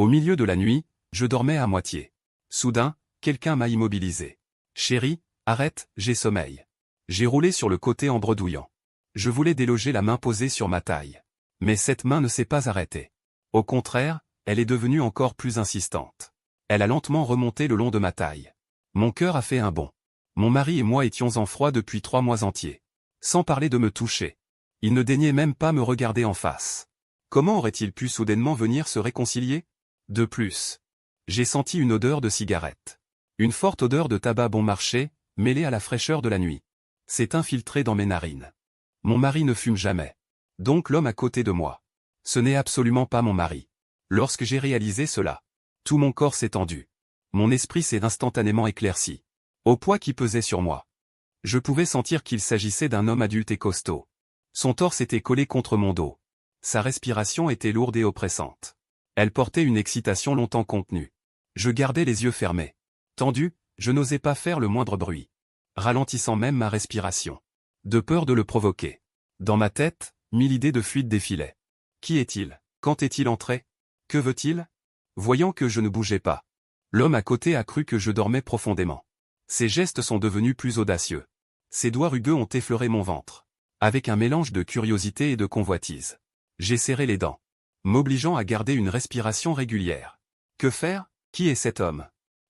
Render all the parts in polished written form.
Au milieu de la nuit, je dormais à moitié. Soudain, quelqu'un m'a immobilisé. « Chérie, arrête, j'ai sommeil. » J'ai roulé sur le côté en bredouillant. Je voulais déloger la main posée sur ma taille. Mais cette main ne s'est pas arrêtée. Au contraire, elle est devenue encore plus insistante. Elle a lentement remonté le long de ma taille. Mon cœur a fait un bond. Mon mari et moi étions en froid depuis 3 mois entiers. Sans parler de me toucher. Il ne daignait même pas me regarder en face. Comment aurait-il pu soudainement venir se réconcilier? De plus, j'ai senti une odeur de cigarette. Une forte odeur de tabac bon marché, mêlée à la fraîcheur de la nuit. S'est infiltrée dans mes narines. Mon mari ne fume jamais. Donc l'homme à côté de moi. Ce n'est absolument pas mon mari. Lorsque j'ai réalisé cela, tout mon corps s'est tendu. Mon esprit s'est instantanément éclairci. Au poids qui pesait sur moi. Je pouvais sentir qu'il s'agissait d'un homme adulte et costaud. Son torse était collé contre mon dos. Sa respiration était lourde et oppressante. Elle portait une excitation longtemps contenue. Je gardais les yeux fermés. Tendu, je n'osais pas faire le moindre bruit. Ralentissant même ma respiration. De peur de le provoquer. Dans ma tête, 1000 idées de fuite défilaient. Qui est-il? Quand est-il entré? Que veut-il? Voyant que je ne bougeais pas. L'homme à côté a cru que je dormais profondément. Ses gestes sont devenus plus audacieux. Ses doigts rugueux ont effleuré mon ventre. Avec un mélange de curiosité et de convoitise. J'ai serré les dents. M'obligeant à garder une respiration régulière. Que faire? Qui est cet homme?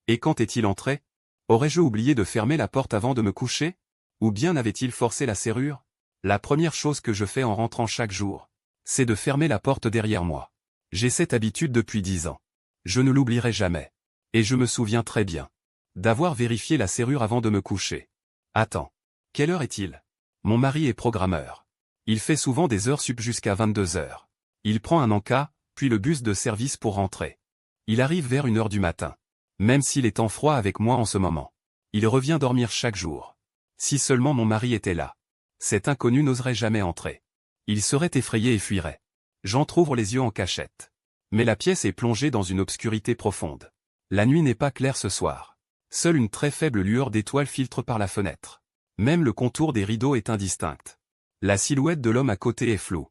Et quand est-il entré? Aurais-je oublié de fermer la porte avant de me coucher? Ou bien avait-il forcé la serrure? La première chose que je fais en rentrant chaque jour, c'est de fermer la porte derrière moi. J'ai cette habitude depuis 10 ans. Je ne l'oublierai jamais. Et je me souviens très bien d'avoir vérifié la serrure avant de me coucher. Attends. Quelle heure est-il? Mon mari est programmeur. Il fait souvent des heures sup jusqu'à 22 heures. Il prend un encas, puis le bus de service pour rentrer. Il arrive vers 1 heure du matin. Même s'il est en froid avec moi en ce moment. Il revient dormir chaque jour. Si seulement mon mari était là. Cet inconnu n'oserait jamais entrer. Il serait effrayé et fuirait. J'entr'ouvre les yeux en cachette. Mais la pièce est plongée dans une obscurité profonde. La nuit n'est pas claire ce soir. Seule une très faible lueur d'étoiles filtre par la fenêtre. Même le contour des rideaux est indistinct. La silhouette de l'homme à côté est floue.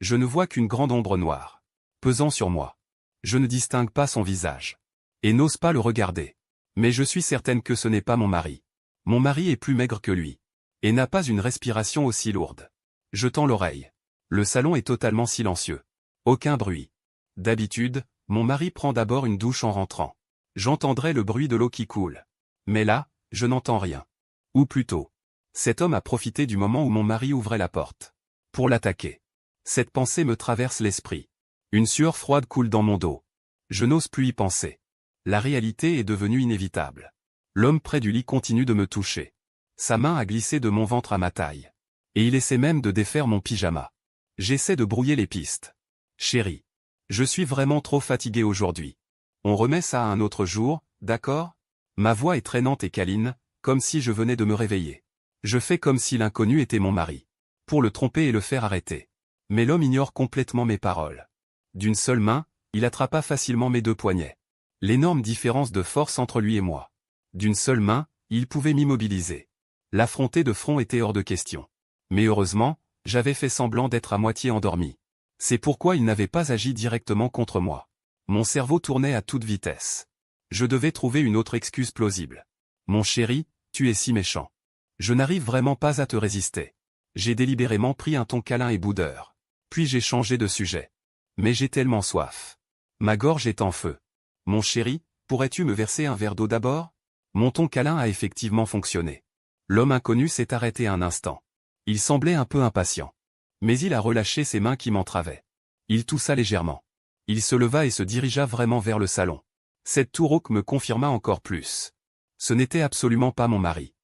Je ne vois qu'une grande ombre noire. Pesant sur moi. Je ne distingue pas son visage. Et n'ose pas le regarder. Mais je suis certaine que ce n'est pas mon mari. Mon mari est plus maigre que lui. Et n'a pas une respiration aussi lourde. Je tends l'oreille. Le salon est totalement silencieux. Aucun bruit. D'habitude, mon mari prend d'abord une douche en rentrant. J'entendrai le bruit de l'eau qui coule. Mais là, je n'entends rien. Ou plutôt, cet homme a profité du moment où mon mari ouvrait la porte. Pour l'attaquer. Cette pensée me traverse l'esprit. Une sueur froide coule dans mon dos. Je n'ose plus y penser. La réalité est devenue inévitable. L'homme près du lit continue de me toucher. Sa main a glissé de mon ventre à ma taille. Et il essaie même de défaire mon pyjama. J'essaie de brouiller les pistes. Chérie. Je suis vraiment trop fatigué aujourd'hui. On remet ça à un autre jour, d'accord? Ma voix est traînante et câline, comme si je venais de me réveiller. Je fais comme si l'inconnu était mon mari. Pour le tromper et le faire arrêter. Mais l'homme ignore complètement mes paroles. D'une seule main, il attrapa facilement mes 2 poignets. L'énorme différence de force entre lui et moi. D'une seule main, il pouvait m'immobiliser. L'affronter de front était hors de question. Mais heureusement, j'avais fait semblant d'être à moitié endormi. C'est pourquoi il n'avait pas agi directement contre moi. Mon cerveau tournait à toute vitesse. Je devais trouver une autre excuse plausible. Mon chéri, tu es si méchant. Je n'arrive vraiment pas à te résister. J'ai délibérément pris un ton câlin et boudeur. Puis j'ai changé de sujet. Mais j'ai tellement soif. Ma gorge est en feu. Mon chéri, pourrais-tu me verser un verre d'eau d'abord? Mon ton câlin a effectivement fonctionné. L'homme inconnu s'est arrêté un instant. Il semblait un peu impatient. Mais il a relâché ses mains qui m'entravaient. Il toussa légèrement. Il se leva et se dirigea vraiment vers le salon. Cette toux rauque me confirma encore plus. Ce n'était absolument pas mon mari.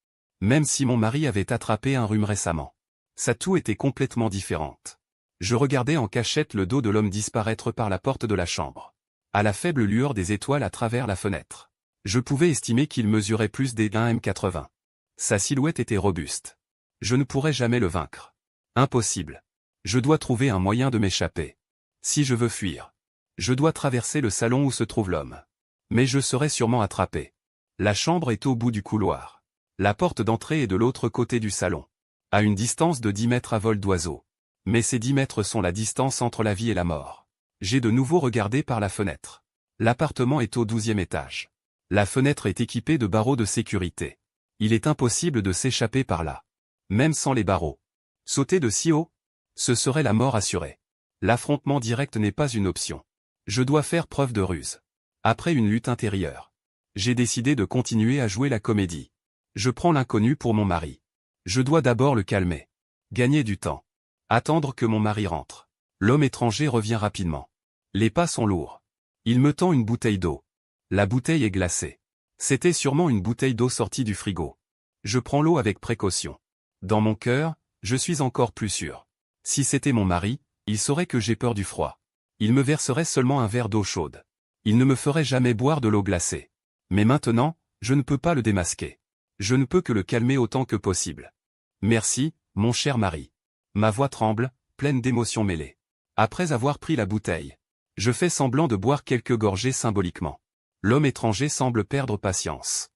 Même si mon mari avait attrapé un rhume récemment. Sa toux était complètement différente. Je regardais en cachette le dos de l'homme disparaître par la porte de la chambre. À la faible lueur des étoiles à travers la fenêtre. Je pouvais estimer qu'il mesurait plus d'1,80 m. Sa silhouette était robuste. Je ne pourrais jamais le vaincre. Impossible. Je dois trouver un moyen de m'échapper. Si je veux fuir. Je dois traverser le salon où se trouve l'homme. Mais je serai sûrement attrapé. La chambre est au bout du couloir. La porte d'entrée est de l'autre côté du salon. À une distance de 10 mètres à vol d'oiseau. Mais ces 10 mètres sont la distance entre la vie et la mort. J'ai de nouveau regardé par la fenêtre. L'appartement est au 12e étage. La fenêtre est équipée de barreaux de sécurité. Il est impossible de s'échapper par là. Même sans les barreaux. Sauter de si haut? Ce serait la mort assurée. L'affrontement direct n'est pas une option. Je dois faire preuve de ruse. Après une lutte intérieure, j'ai décidé de continuer à jouer la comédie. Je prends l'inconnu pour mon mari. Je dois d'abord le calmer. Gagner du temps. Attendre que mon mari rentre. L'homme étranger revient rapidement. Les pas sont lourds. Il me tend une bouteille d'eau. La bouteille est glacée. C'était sûrement une bouteille d'eau sortie du frigo. Je prends l'eau avec précaution. Dans mon cœur, je suis encore plus sûr. Si c'était mon mari, il saurait que j'ai peur du froid. Il me verserait seulement un verre d'eau chaude. Il ne me ferait jamais boire de l'eau glacée. Mais maintenant, je ne peux pas le démasquer. Je ne peux que le calmer autant que possible. Merci, mon cher mari. Ma voix tremble, pleine d'émotions mêlées. Après avoir pris la bouteille, je fais semblant de boire quelques gorgées symboliquement. L'homme étranger semble perdre patience.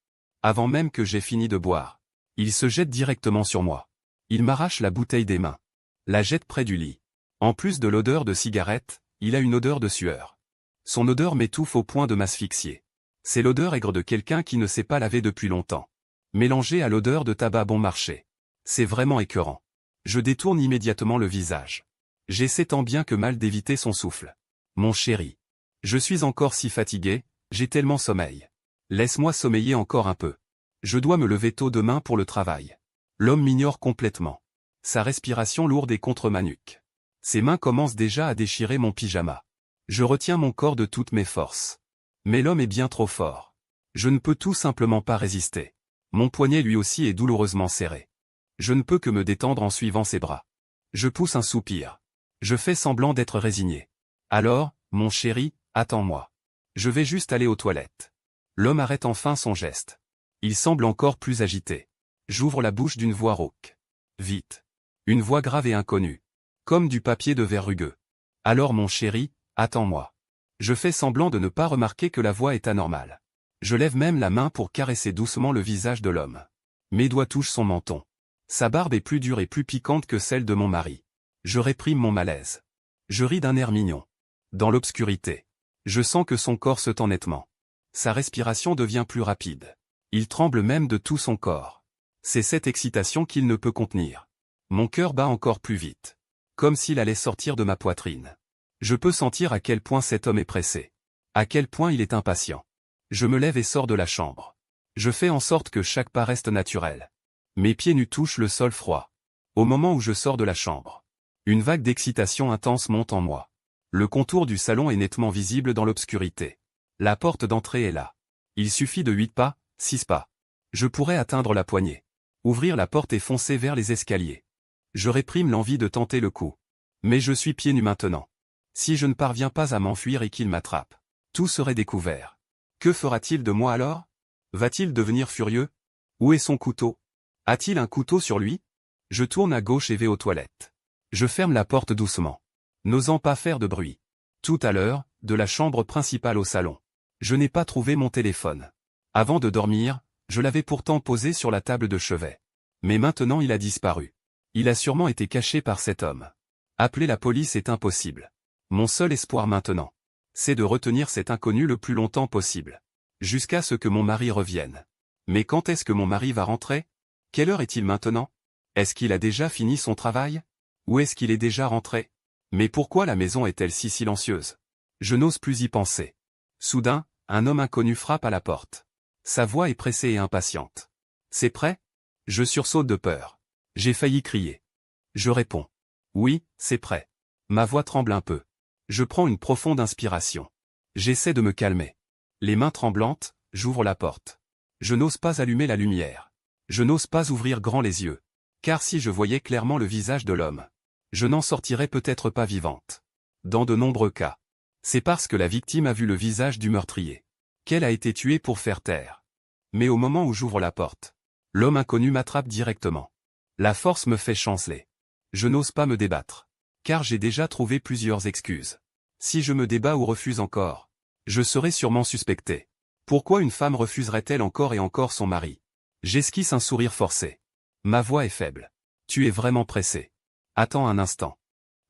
Avant même que j'aie fini de boire, il se jette directement sur moi. Il m'arrache la bouteille des mains. La jette près du lit. En plus de l'odeur de cigarette, il a une odeur de sueur. Son odeur m'étouffe au point de m'asphyxier. C'est l'odeur aigre de quelqu'un qui ne s'est pas lavé depuis longtemps. Mélangée à l'odeur de tabac bon marché. C'est vraiment écœurant. Je détourne immédiatement le visage. J'essaie tant bien que mal d'éviter son souffle. Mon chéri. Je suis encore si fatigué, j'ai tellement sommeil. Laisse-moi sommeiller encore un peu. Je dois me lever tôt demain pour le travail. L'homme m'ignore complètement. Sa respiration lourde est contre ma nuque. Ses mains commencent déjà à déchirer mon pyjama. Je retiens mon corps de toutes mes forces. Mais l'homme est bien trop fort. Je ne peux tout simplement pas résister. Mon poignet lui aussi est douloureusement serré. Je ne peux que me détendre en suivant ses bras. Je pousse un soupir. Je fais semblant d'être résigné. Alors, mon chéri, attends-moi. Je vais juste aller aux toilettes. L'homme arrête enfin son geste. Il semble encore plus agité. J'ouvre la bouche d'une voix rauque. Vite. Une voix grave et inconnue. Comme du papier de verre rugueux. Alors mon chéri, attends-moi. Je fais semblant de ne pas remarquer que la voix est anormale. Je lève même la main pour caresser doucement le visage de l'homme. Mes doigts touchent son menton. Sa barbe est plus dure et plus piquante que celle de mon mari. Je réprime mon malaise. Je ris d'un air mignon. Dans l'obscurité, je sens que son corps se tend nettement. Sa respiration devient plus rapide. Il tremble même de tout son corps. C'est cette excitation qu'il ne peut contenir. Mon cœur bat encore plus vite. Comme s'il allait sortir de ma poitrine. Je peux sentir à quel point cet homme est pressé. À quel point il est impatient. Je me lève et sors de la chambre. Je fais en sorte que chaque pas reste naturel. Mes pieds nus touchent le sol froid. Au moment où je sors de la chambre, une vague d'excitation intense monte en moi. Le contour du salon est nettement visible dans l'obscurité. La porte d'entrée est là. Il suffit de 8 pas, 6 pas. Je pourrais atteindre la poignée. Ouvrir la porte et foncer vers les escaliers. Je réprime l'envie de tenter le coup. Mais je suis pieds nus maintenant. Si je ne parviens pas à m'enfuir et qu'il m'attrape, tout serait découvert. Que fera-t-il de moi alors? Va-t-il devenir furieux? Où est son couteau? A-t-il un couteau sur lui? Je tourne à gauche et vais aux toilettes. Je ferme la porte doucement, n'osant pas faire de bruit. Tout à l'heure, de la chambre principale au salon, je n'ai pas trouvé mon téléphone. Avant de dormir, je l'avais pourtant posé sur la table de chevet. Mais maintenant il a disparu. Il a sûrement été caché par cet homme. Appeler la police est impossible. Mon seul espoir maintenant, c'est de retenir cet inconnu le plus longtemps possible. Jusqu'à ce que mon mari revienne. Mais quand est-ce que mon mari va rentrer? Quelle heure est-il maintenant? Est-ce qu'il a déjà fini son travail? Ou est-ce qu'il est déjà rentré? Mais pourquoi la maison est-elle si silencieuse? Je n'ose plus y penser. Soudain, un homme inconnu frappe à la porte. Sa voix est pressée et impatiente. C'est prêt? Je sursaute de peur. J'ai failli crier. Je réponds. Oui, c'est prêt. Ma voix tremble un peu. Je prends une profonde inspiration. J'essaie de me calmer. Les mains tremblantes, j'ouvre la porte. Je n'ose pas allumer la lumière. Je n'ose pas ouvrir grand les yeux. Car si je voyais clairement le visage de l'homme, je n'en sortirais peut-être pas vivante. Dans de nombreux cas, c'est parce que la victime a vu le visage du meurtrier qu'elle a été tuée pour faire taire. Mais au moment où j'ouvre la porte, l'homme inconnu m'attrape directement. La force me fait chanceler. Je n'ose pas me débattre, car j'ai déjà trouvé plusieurs excuses. Si je me débat ou refuse encore, je serai sûrement suspecté. Pourquoi une femme refuserait-elle encore et encore son mari? J'esquisse un sourire forcé. Ma voix est faible. Tu es vraiment pressé. Attends un instant.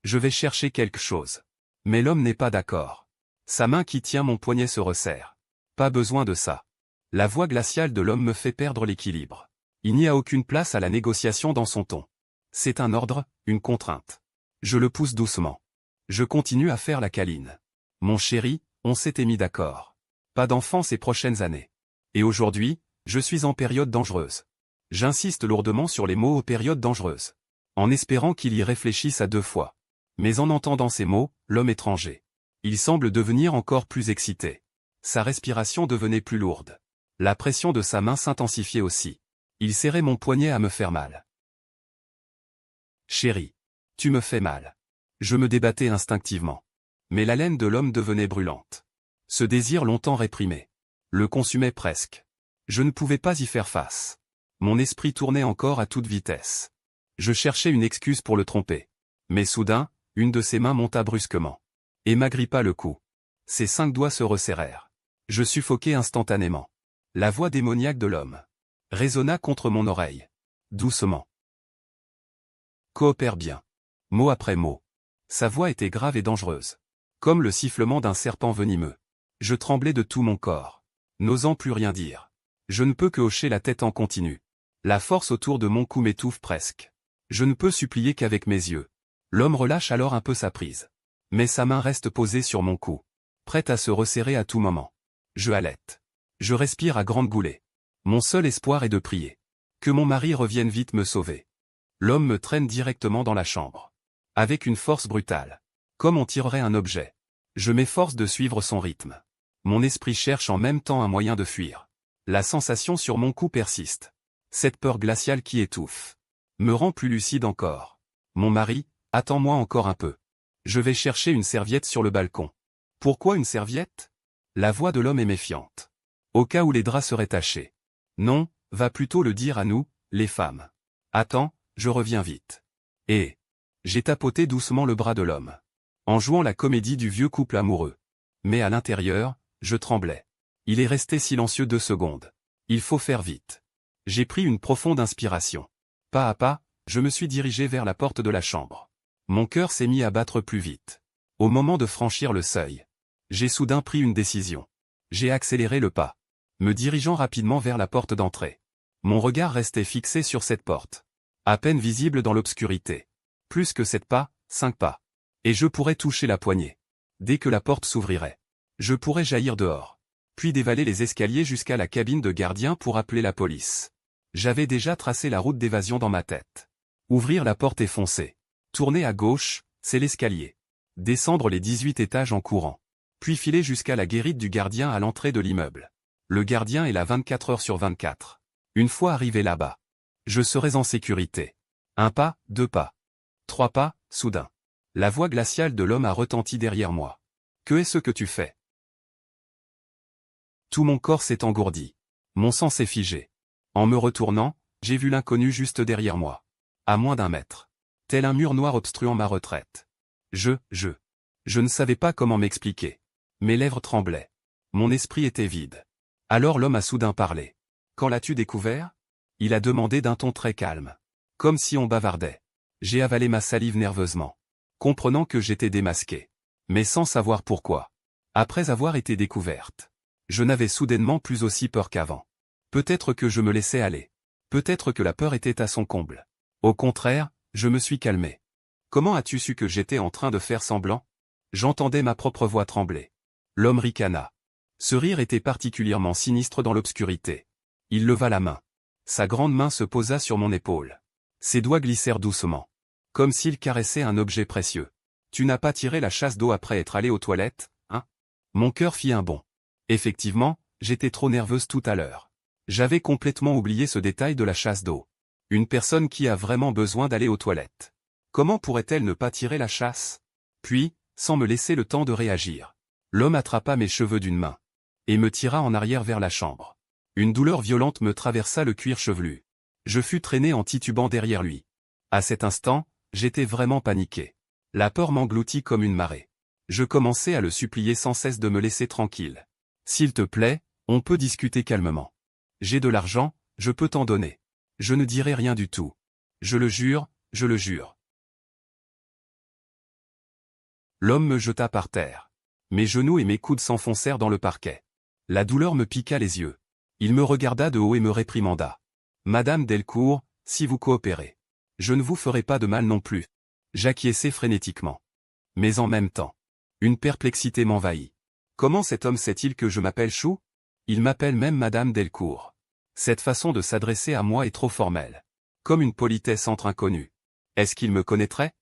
Je vais chercher quelque chose. Mais l'homme n'est pas d'accord. Sa main qui tient mon poignet se resserre. Pas besoin de ça. La voix glaciale de l'homme me fait perdre l'équilibre. Il n'y a aucune place à la négociation dans son ton. C'est un ordre, une contrainte. Je le pousse doucement. Je continue à faire la câline. Mon chéri, on s'était mis d'accord. Pas d'enfant ces prochaines années. Et aujourd'hui, je suis en période dangereuse. J'insiste lourdement sur les mots « période dangereuse », en espérant qu'il y réfléchisse à 2 fois. Mais en entendant ces mots, l'homme étranger. Il semble devenir encore plus excité. Sa respiration devenait plus lourde. La pression de sa main s'intensifiait aussi. Il serrait mon poignet à me faire mal. Chérie, tu me fais mal. Je me débattais instinctivement. Mais la laine de l'homme devenait brûlante. Ce désir longtemps réprimé le consumait presque. Je ne pouvais pas y faire face. Mon esprit tournait encore à toute vitesse. Je cherchais une excuse pour le tromper. Mais soudain, une de ses mains monta brusquement. Et m'agrippa le cou. Ses 5 doigts se resserrèrent. Je suffoquai instantanément. La voix démoniaque de l'homme résonna contre mon oreille. Doucement. Coopère bien. Mot après mot. Sa voix était grave et dangereuse. Comme le sifflement d'un serpent venimeux. Je tremblais de tout mon corps. N'osant plus rien dire. Je ne peux que hocher la tête en continu. La force autour de mon cou m'étouffe presque. Je ne peux supplier qu'avec mes yeux. L'homme relâche alors un peu sa prise. Mais sa main reste posée sur mon cou. Prête à se resserrer à tout moment. Je halète. Je respire à grandes goulées. Mon seul espoir est de prier. Que mon mari revienne vite me sauver. L'homme me traîne directement dans la chambre. Avec une force brutale. Comme on tirerait un objet. Je m'efforce de suivre son rythme. Mon esprit cherche en même temps un moyen de fuir. La sensation sur mon cou persiste. Cette peur glaciale qui étouffe. Me rend plus lucide encore. Mon mari, attends-moi encore un peu. Je vais chercher une serviette sur le balcon. Pourquoi une serviette? La voix de l'homme est méfiante. Au cas où les draps seraient tachés. Non, va plutôt le dire à nous, les femmes. Attends, je reviens vite. Et j'ai tapoté doucement le bras de l'homme. En jouant la comédie du vieux couple amoureux. Mais à l'intérieur, je tremblais. Il est resté silencieux 2 secondes. Il faut faire vite. J'ai pris une profonde inspiration. Pas à pas, je me suis dirigé vers la porte de la chambre. Mon cœur s'est mis à battre plus vite. Au moment de franchir le seuil, j'ai soudain pris une décision. J'ai accéléré le pas, me dirigeant rapidement vers la porte d'entrée. Mon regard restait fixé sur cette porte. À peine visible dans l'obscurité. Plus que 7 pas, 5 pas. Et je pourrais toucher la poignée. Dès que la porte s'ouvrirait, je pourrais jaillir dehors. Puis dévaler les escaliers jusqu'à la cabine de gardien pour appeler la police. J'avais déjà tracé la route d'évasion dans ma tête. Ouvrir la porte et foncer. Tourner à gauche, c'est l'escalier. Descendre les 18 étages en courant. Puis filer jusqu'à la guérite du gardien à l'entrée de l'immeuble. Le gardien est là 24 heures sur 24. Une fois arrivé là-bas, je serais en sécurité. 1 pas, 2 pas. 3 pas, soudain. La voix glaciale de l'homme a retenti derrière moi. Que est-ce que tu fais? Tout mon corps s'est engourdi. Mon sang s'est figé. En me retournant, j'ai vu l'inconnu juste derrière moi. À moins d'1 mètre. Tel un mur noir obstruant ma retraite. Je ne savais pas comment m'expliquer. Mes lèvres tremblaient. Mon esprit était vide. Alors l'homme a soudain parlé. Quand l'as-tu découvert? Il a demandé d'un ton très calme. Comme si on bavardait. J'ai avalé ma salive nerveusement. Comprenant que j'étais démasqué. Mais sans savoir pourquoi. Après avoir été découverte. Je n'avais soudainement plus aussi peur qu'avant. Peut-être que je me laissais aller. Peut-être que la peur était à son comble. Au contraire, je me suis calmé. Comment as-tu su que j'étais en train de faire semblant? J'entendais ma propre voix trembler. L'homme ricana. Ce rire était particulièrement sinistre dans l'obscurité. Il leva la main. Sa grande main se posa sur mon épaule. Ses doigts glissèrent doucement. Comme s'il caressait un objet précieux. Tu n'as pas tiré la chasse d'eau après être allé aux toilettes, hein? Mon cœur fit un bond. Effectivement, j'étais trop nerveuse tout à l'heure. J'avais complètement oublié ce détail de la chasse d'eau. Une personne qui a vraiment besoin d'aller aux toilettes. Comment pourrait-elle ne pas tirer la chasse? Puis, sans me laisser le temps de réagir, l'homme attrapa mes cheveux d'une main. Et me tira en arrière vers la chambre. Une douleur violente me traversa le cuir chevelu. Je fus traîné en titubant derrière lui. À cet instant, j'étais vraiment paniqué. La peur m'engloutit comme une marée. Je commençais à le supplier sans cesse de me laisser tranquille. S'il te plaît, on peut discuter calmement. J'ai de l'argent, je peux t'en donner. Je ne dirai rien du tout. Je le jure, je le jure. L'homme me jeta par terre. Mes genoux et mes coudes s'enfoncèrent dans le parquet. La douleur me piqua les yeux. Il me regarda de haut et me réprimanda. Madame Delcourt, si vous coopérez, je ne vous ferai pas de mal non plus. J'acquiesçai frénétiquement. Mais en même temps, une perplexité m'envahit. Comment cet homme sait-il que je m'appelle Chou? Il m'appelle même Madame Delcourt. Cette façon de s'adresser à moi est trop formelle. Comme une politesse entre inconnus. Est-ce qu'il me connaîtrait?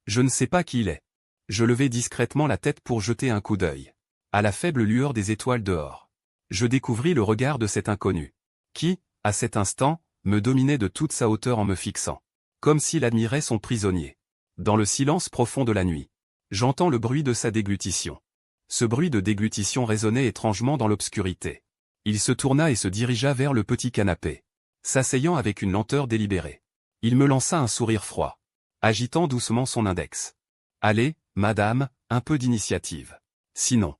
Je ne sais pas qui il est. Je levai discrètement la tête pour jeter un coup d'œil à la faible lueur des étoiles dehors. Je découvris le regard de cet inconnu, qui, à cet instant, me dominait de toute sa hauteur en me fixant, comme s'il admirait son prisonnier. Dans le silence profond de la nuit, j'entends le bruit de sa déglutition. Ce bruit de déglutition résonnait étrangement dans l'obscurité. Il se tourna et se dirigea vers le petit canapé, s'asseyant avec une lenteur délibérée. Il me lança un sourire froid, agitant doucement son index. « Allez, madame, un peu d'initiative. Sinon. »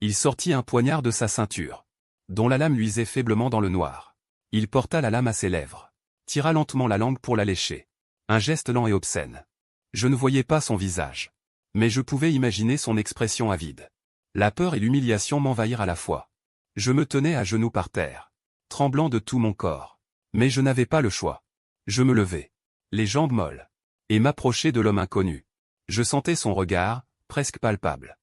Il sortit un poignard de sa ceinture, dont la lame luisait faiblement dans le noir. Il porta la lame à ses lèvres, tira lentement la langue pour la lécher. Un geste lent et obscène. Je ne voyais pas son visage, mais je pouvais imaginer son expression avide. La peur et l'humiliation m'envahirent à la fois. Je me tenais à genoux par terre, tremblant de tout mon corps. Mais je n'avais pas le choix. Je me levai, les jambes molles, et m'approchai de l'homme inconnu. Je sentais son regard, presque palpable,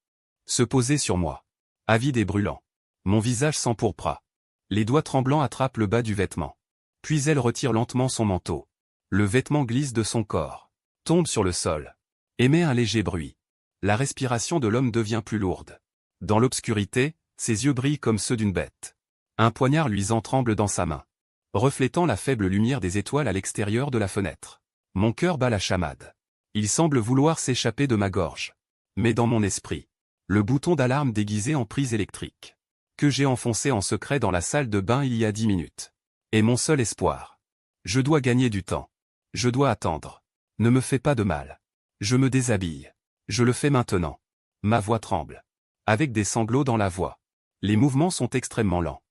se poser sur moi, avide et brûlant. Mon visage s'empourpra. Les doigts tremblants attrapent le bas du vêtement. Puis elle retire lentement son manteau. Le vêtement glisse de son corps, tombe sur le sol, émet un léger bruit. La respiration de l'homme devient plus lourde. Dans l'obscurité, ses yeux brillent comme ceux d'une bête. Un poignard luisant tremble dans sa main, reflétant la faible lumière des étoiles à l'extérieur de la fenêtre. Mon cœur bat la chamade. Il semble vouloir s'échapper de ma gorge. Mais dans mon esprit, le bouton d'alarme déguisé en prise électrique, que j'ai enfoncé en secret dans la salle de bain il y a 10 minutes, est mon seul espoir. Je dois gagner du temps. Je dois attendre. Ne me fais pas de mal. Je me déshabille. Je le fais maintenant. Ma voix tremble, avec des sanglots dans la voix. Les mouvements sont extrêmement lents.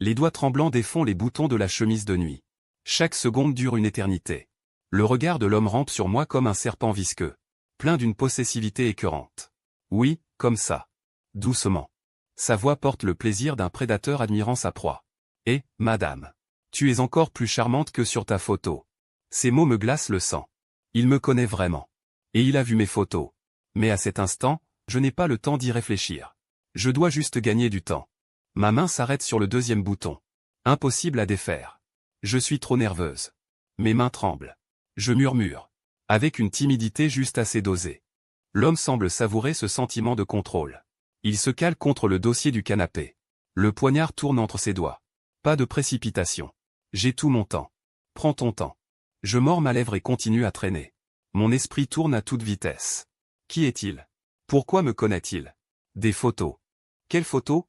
Les doigts tremblants défont les boutons de la chemise de nuit. Chaque seconde dure une éternité. Le regard de l'homme rampe sur moi comme un serpent visqueux, plein d'une possessivité écœurante. Oui, comme ça. Doucement. Sa voix porte le plaisir d'un prédateur admirant sa proie. Et, madame, tu es encore plus charmante que sur ta photo. Ces mots me glacent le sang. Il me connaît vraiment. Et il a vu mes photos. Mais à cet instant, je n'ai pas le temps d'y réfléchir. Je dois juste gagner du temps. Ma main s'arrête sur le deuxième bouton. Impossible à défaire. Je suis trop nerveuse. Mes mains tremblent. Je murmure, avec une timidité juste assez dosée. L'homme semble savourer ce sentiment de contrôle. Il se cale contre le dossier du canapé. Le poignard tourne entre ses doigts. Pas de précipitation. J'ai tout mon temps. Prends ton temps. Je mords ma lèvre et continue à traîner. Mon esprit tourne à toute vitesse. Qui est-il? Pourquoi me connaît-il? Des photos. Quelles photos?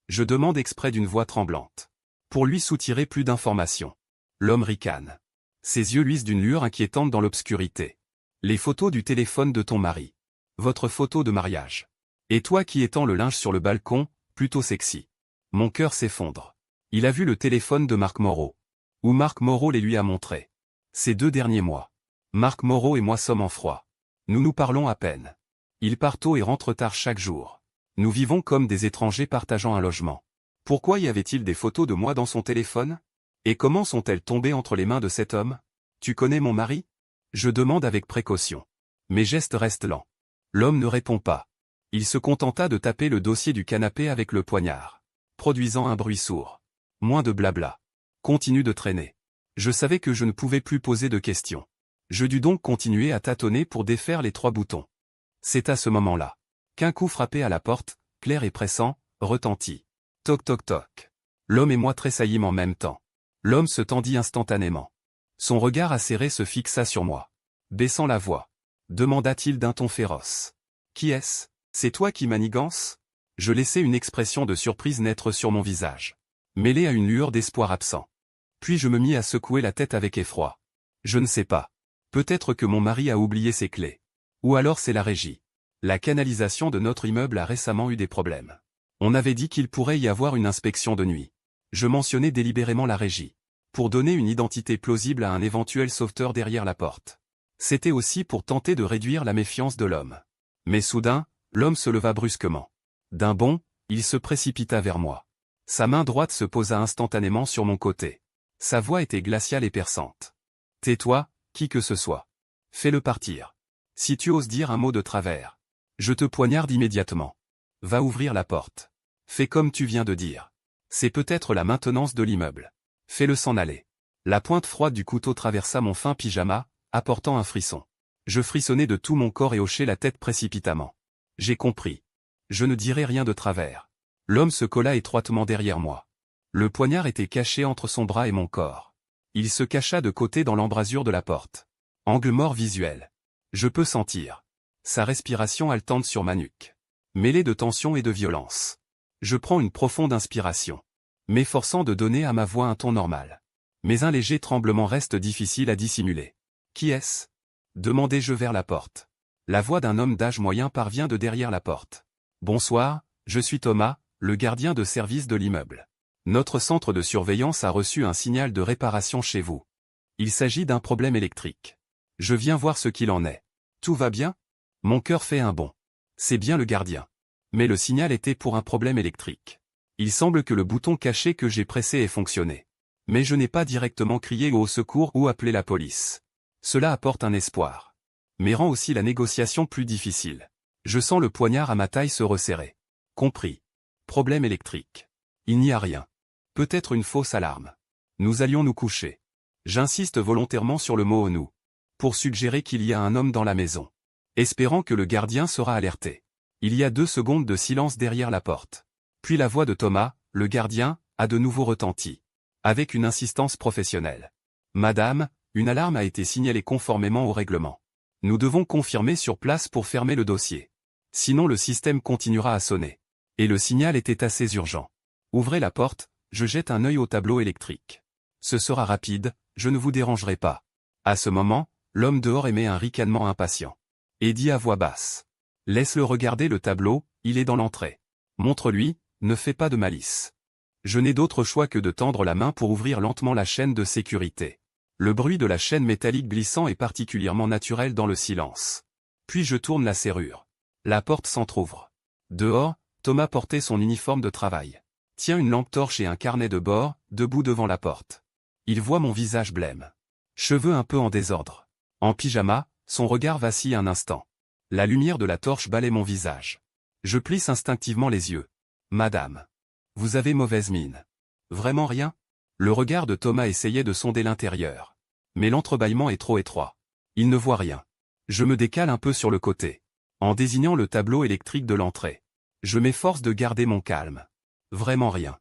Je demande exprès d'une voix tremblante. Pour lui soutirer plus d'informations. L'homme ricane. Ses yeux luisent d'une lueur inquiétante dans l'obscurité. Les photos du téléphone de ton mari. Votre photo de mariage. Et toi qui étends le linge sur le balcon, plutôt sexy. Mon cœur s'effondre. Il a vu le téléphone de Marc Moreau. Ou Marc Moreau les lui a montrés. Ces 2 derniers mois. Marc Moreau et moi sommes en froid. Nous nous parlons à peine. Il part tôt et rentre tard chaque jour. Nous vivons comme des étrangers partageant un logement. Pourquoi y avait-il des photos de moi dans son téléphone? Et comment sont-elles tombées entre les mains de cet homme? Tu connais mon mari? Je demande avec précaution. Mes gestes restent lents. L'homme ne répond pas. Il se contenta de taper le dossier du canapé avec le poignard, produisant un bruit sourd. Moins de blabla. Continue de traîner. Je savais que je ne pouvais plus poser de questions. Je dus donc continuer à tâtonner pour défaire les 3 boutons. C'est à ce moment-là qu'un coup frappé à la porte, clair et pressant, retentit. Toc toc toc. L'homme et moi tressaillîmes en même temps. L'homme se tendit instantanément. Son regard acéré se fixa sur moi. Baissant la voix, demanda-t-il d'un ton féroce. Qui est-ce? C'est toi qui manigances? Je laissai une expression de surprise naître sur mon visage, mêlée à une lueur d'espoir absent. Puis je me mis à secouer la tête avec effroi. Je ne sais pas. Peut-être que mon mari a oublié ses clés. Ou alors c'est la régie. La canalisation de notre immeuble a récemment eu des problèmes. On avait dit qu'il pourrait y avoir une inspection de nuit. Je mentionnais délibérément la régie, pour donner une identité plausible à un éventuel sauveteur derrière la porte. C'était aussi pour tenter de réduire la méfiance de l'homme. Mais soudain, l'homme se leva brusquement. D'un bond, il se précipita vers moi. Sa main droite se posa instantanément sur mon côté. Sa voix était glaciale et perçante. « Tais-toi, qui que ce soit. Fais-le partir. Si tu oses dire un mot de travers, je te poignarde immédiatement. Va ouvrir la porte. Fais comme tu viens de dire. C'est peut-être la maintenance de l'immeuble. Fais-le s'en aller. » La pointe froide du couteau traversa mon fin pyjama, apportant un frisson. Je frissonnai de tout mon corps et hochai la tête précipitamment. J'ai compris. Je ne dirai rien de travers. L'homme se colla étroitement derrière moi. Le poignard était caché entre son bras et mon corps. Il se cacha de côté dans l'embrasure de la porte. Angle mort visuel. Je peux sentir sa respiration haletante sur ma nuque, mêlée de tension et de violence. Je prends une profonde inspiration, m'efforçant de donner à ma voix un ton normal. Mais un léger tremblement reste difficile à dissimuler. « Qui est-ce » demandai-je vers la porte. La voix d'un homme d'âge moyen parvient de derrière la porte. « Bonsoir, je suis Thomas, le gardien de service de l'immeuble. Notre centre de surveillance a reçu un signal de réparation chez vous. Il s'agit d'un problème électrique. Je viens voir ce qu'il en est. Tout va bien ? » Mon cœur fait un bond. C'est bien le gardien. Mais le signal était pour un problème électrique. Il semble que le bouton caché que j'ai pressé ait fonctionné. Mais je n'ai pas directement crié au secours ou appelé la police. Cela apporte un espoir. Mais rend aussi la négociation plus difficile. Je sens le poignard à ma taille se resserrer. Compris. Problème électrique. Il n'y a rien. Peut-être une fausse alarme. Nous allions nous coucher. J'insiste volontairement sur le mot « nous », pour suggérer qu'il y a un homme dans la maison. Espérant que le gardien sera alerté. Il y a 2 secondes de silence derrière la porte. Puis la voix de Thomas, le gardien, a de nouveau retenti. Avec une insistance professionnelle. « Madame, une alarme a été signalée conformément au règlement. Nous devons confirmer sur place pour fermer le dossier. Sinon le système continuera à sonner. » Et le signal était assez urgent. Ouvrez la porte, je jette un œil au tableau électrique. Ce sera rapide, je ne vous dérangerai pas. À ce moment, l'homme dehors émet un ricanement impatient. Et dit à voix basse. Laisse-le regarder le tableau, il est dans l'entrée. Montre-lui, ne fais pas de malice. Je n'ai d'autre choix que de tendre la main pour ouvrir lentement la chaîne de sécurité. Le bruit de la chaîne métallique glissant est particulièrement naturel dans le silence. Puis je tourne la serrure. La porte s'entr'ouvre. Dehors, Thomas portait son uniforme de travail. Tient une lampe torche et un carnet de bord, debout devant la porte. Il voit mon visage blême. Cheveux un peu en désordre. En pyjama, son regard vacille un instant. La lumière de la torche balaie mon visage. Je plisse instinctivement les yeux. Madame. Vous avez mauvaise mine. Vraiment rien ? Le regard de Thomas essayait de sonder l'intérieur. Mais l'entrebâillement est trop étroit. Il ne voit rien. Je me décale un peu sur le côté. En désignant le tableau électrique de l'entrée. Je m'efforce de garder mon calme. Vraiment rien.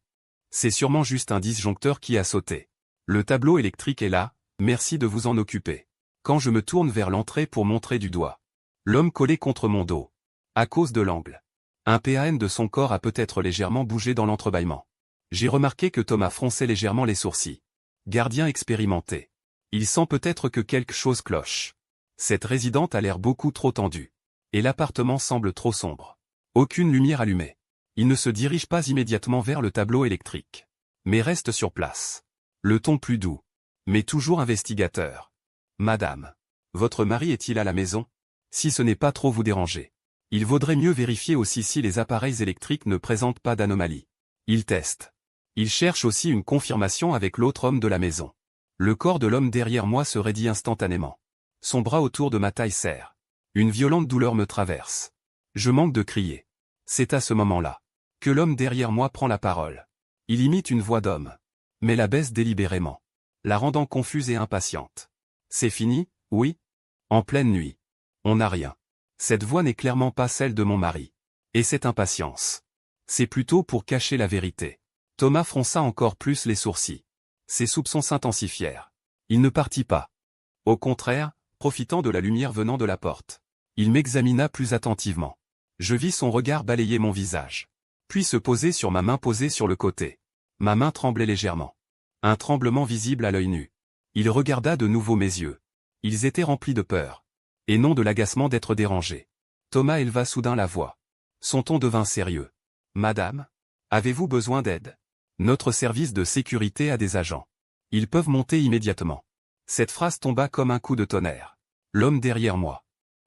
C'est sûrement juste un disjoncteur qui a sauté. Le tableau électrique est là, merci de vous en occuper. Quand je me tourne vers l'entrée pour montrer du doigt. L'homme collé contre mon dos. À cause de l'angle. Un PAN de son corps a peut-être légèrement bougé dans l'entrebâillement. J'ai remarqué que Thomas fronçait légèrement les sourcils. Gardien expérimenté. Il sent peut-être que quelque chose cloche. Cette résidente a l'air beaucoup trop tendue. Et l'appartement semble trop sombre. Aucune lumière allumée. Il ne se dirige pas immédiatement vers le tableau électrique. Mais reste sur place. Le ton plus doux. Mais toujours investigateur. Madame. Votre mari est-il à la maison ? Si ce n'est pas trop vous déranger. Il vaudrait mieux vérifier aussi si les appareils électriques ne présentent pas d'anomalie. Il teste. Il cherche aussi une confirmation avec l'autre homme de la maison. Le corps de l'homme derrière moi se raidit instantanément. Son bras autour de ma taille serre. Une violente douleur me traverse. Je manque de crier. C'est à ce moment-là que l'homme derrière moi prend la parole. Il imite une voix d'homme. Mais la baisse délibérément. La rendant confuse et impatiente. C'est fini, oui ? En pleine nuit. On n'a rien. Cette voix n'est clairement pas celle de mon mari. Et cette impatience. C'est plutôt pour cacher la vérité. Thomas fronça encore plus les sourcils. Ses soupçons s'intensifièrent. Il ne partit pas. Au contraire, profitant de la lumière venant de la porte. Il m'examina plus attentivement. Je vis son regard balayer mon visage. Puis se poser sur ma main posée sur le côté. Ma main tremblait légèrement. Un tremblement visible à l'œil nu. Il regarda de nouveau mes yeux. Ils étaient remplis de peur. Et non de l'agacement d'être dérangé. Thomas éleva soudain la voix. Son ton devint sérieux. Madame, avez-vous besoin d'aide ? Notre service de sécurité a des agents. Ils peuvent monter immédiatement. Cette phrase tomba comme un coup de tonnerre. L'homme derrière moi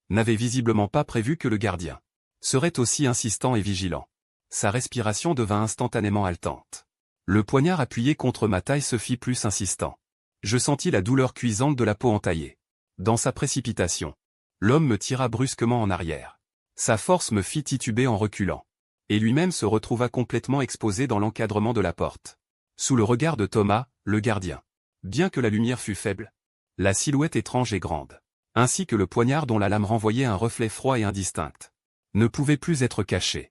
n'avait visiblement pas prévu que le gardien serait aussi insistant et vigilant. Sa respiration devint instantanément haletante. Le poignard appuyé contre ma taille se fit plus insistant. Je sentis la douleur cuisante de la peau entaillée. Dans sa précipitation, l'homme me tira brusquement en arrière. Sa force me fit tituber en reculant. Et lui-même se retrouva complètement exposé dans l'encadrement de la porte. Sous le regard de Thomas, le gardien. Bien que la lumière fût faible, la silhouette étrange et grande, ainsi que le poignard dont la lame renvoyait un reflet froid et indistinct, ne pouvait plus être caché.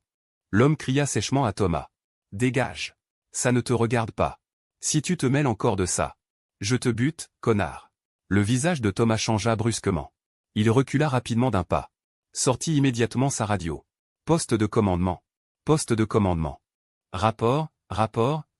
L'homme cria sèchement à Thomas. « Dégage. Ça ne te regarde pas. Si tu te mêles encore de ça, je te bute, connard. » Le visage de Thomas changea brusquement. Il recula rapidement d'un pas. Sortit immédiatement sa radio. Poste de commandement. Poste de commandement. Rapport,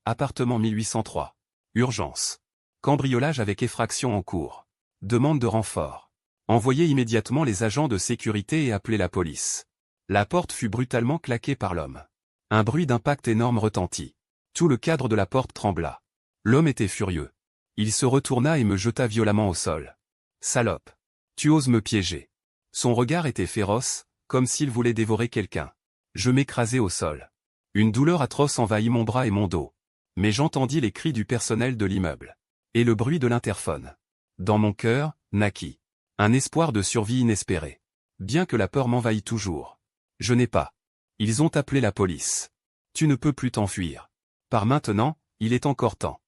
appartement 1803. Urgence. Cambriolage avec effraction en cours. Demande de renfort. Envoyez immédiatement les agents de sécurité et appelez la police. La porte fut brutalement claquée par l'homme. Un bruit d'impact énorme retentit. Tout le cadre de la porte trembla. L'homme était furieux. Il se retourna et me jeta violemment au sol. « Salope. Tu oses me piéger. » Son regard était féroce, comme s'il voulait dévorer quelqu'un. Je m'écrasai au sol. Une douleur atroce envahit mon bras et mon dos. Mais j'entendis les cris du personnel de l'immeuble. Et le bruit de l'interphone. Dans mon cœur, naquit un espoir de survie inespéré. Bien que la peur m'envahît toujours. Je n'ai pas. Ils ont appelé la police. Tu ne peux plus t'enfuir. Par maintenant, il est encore temps.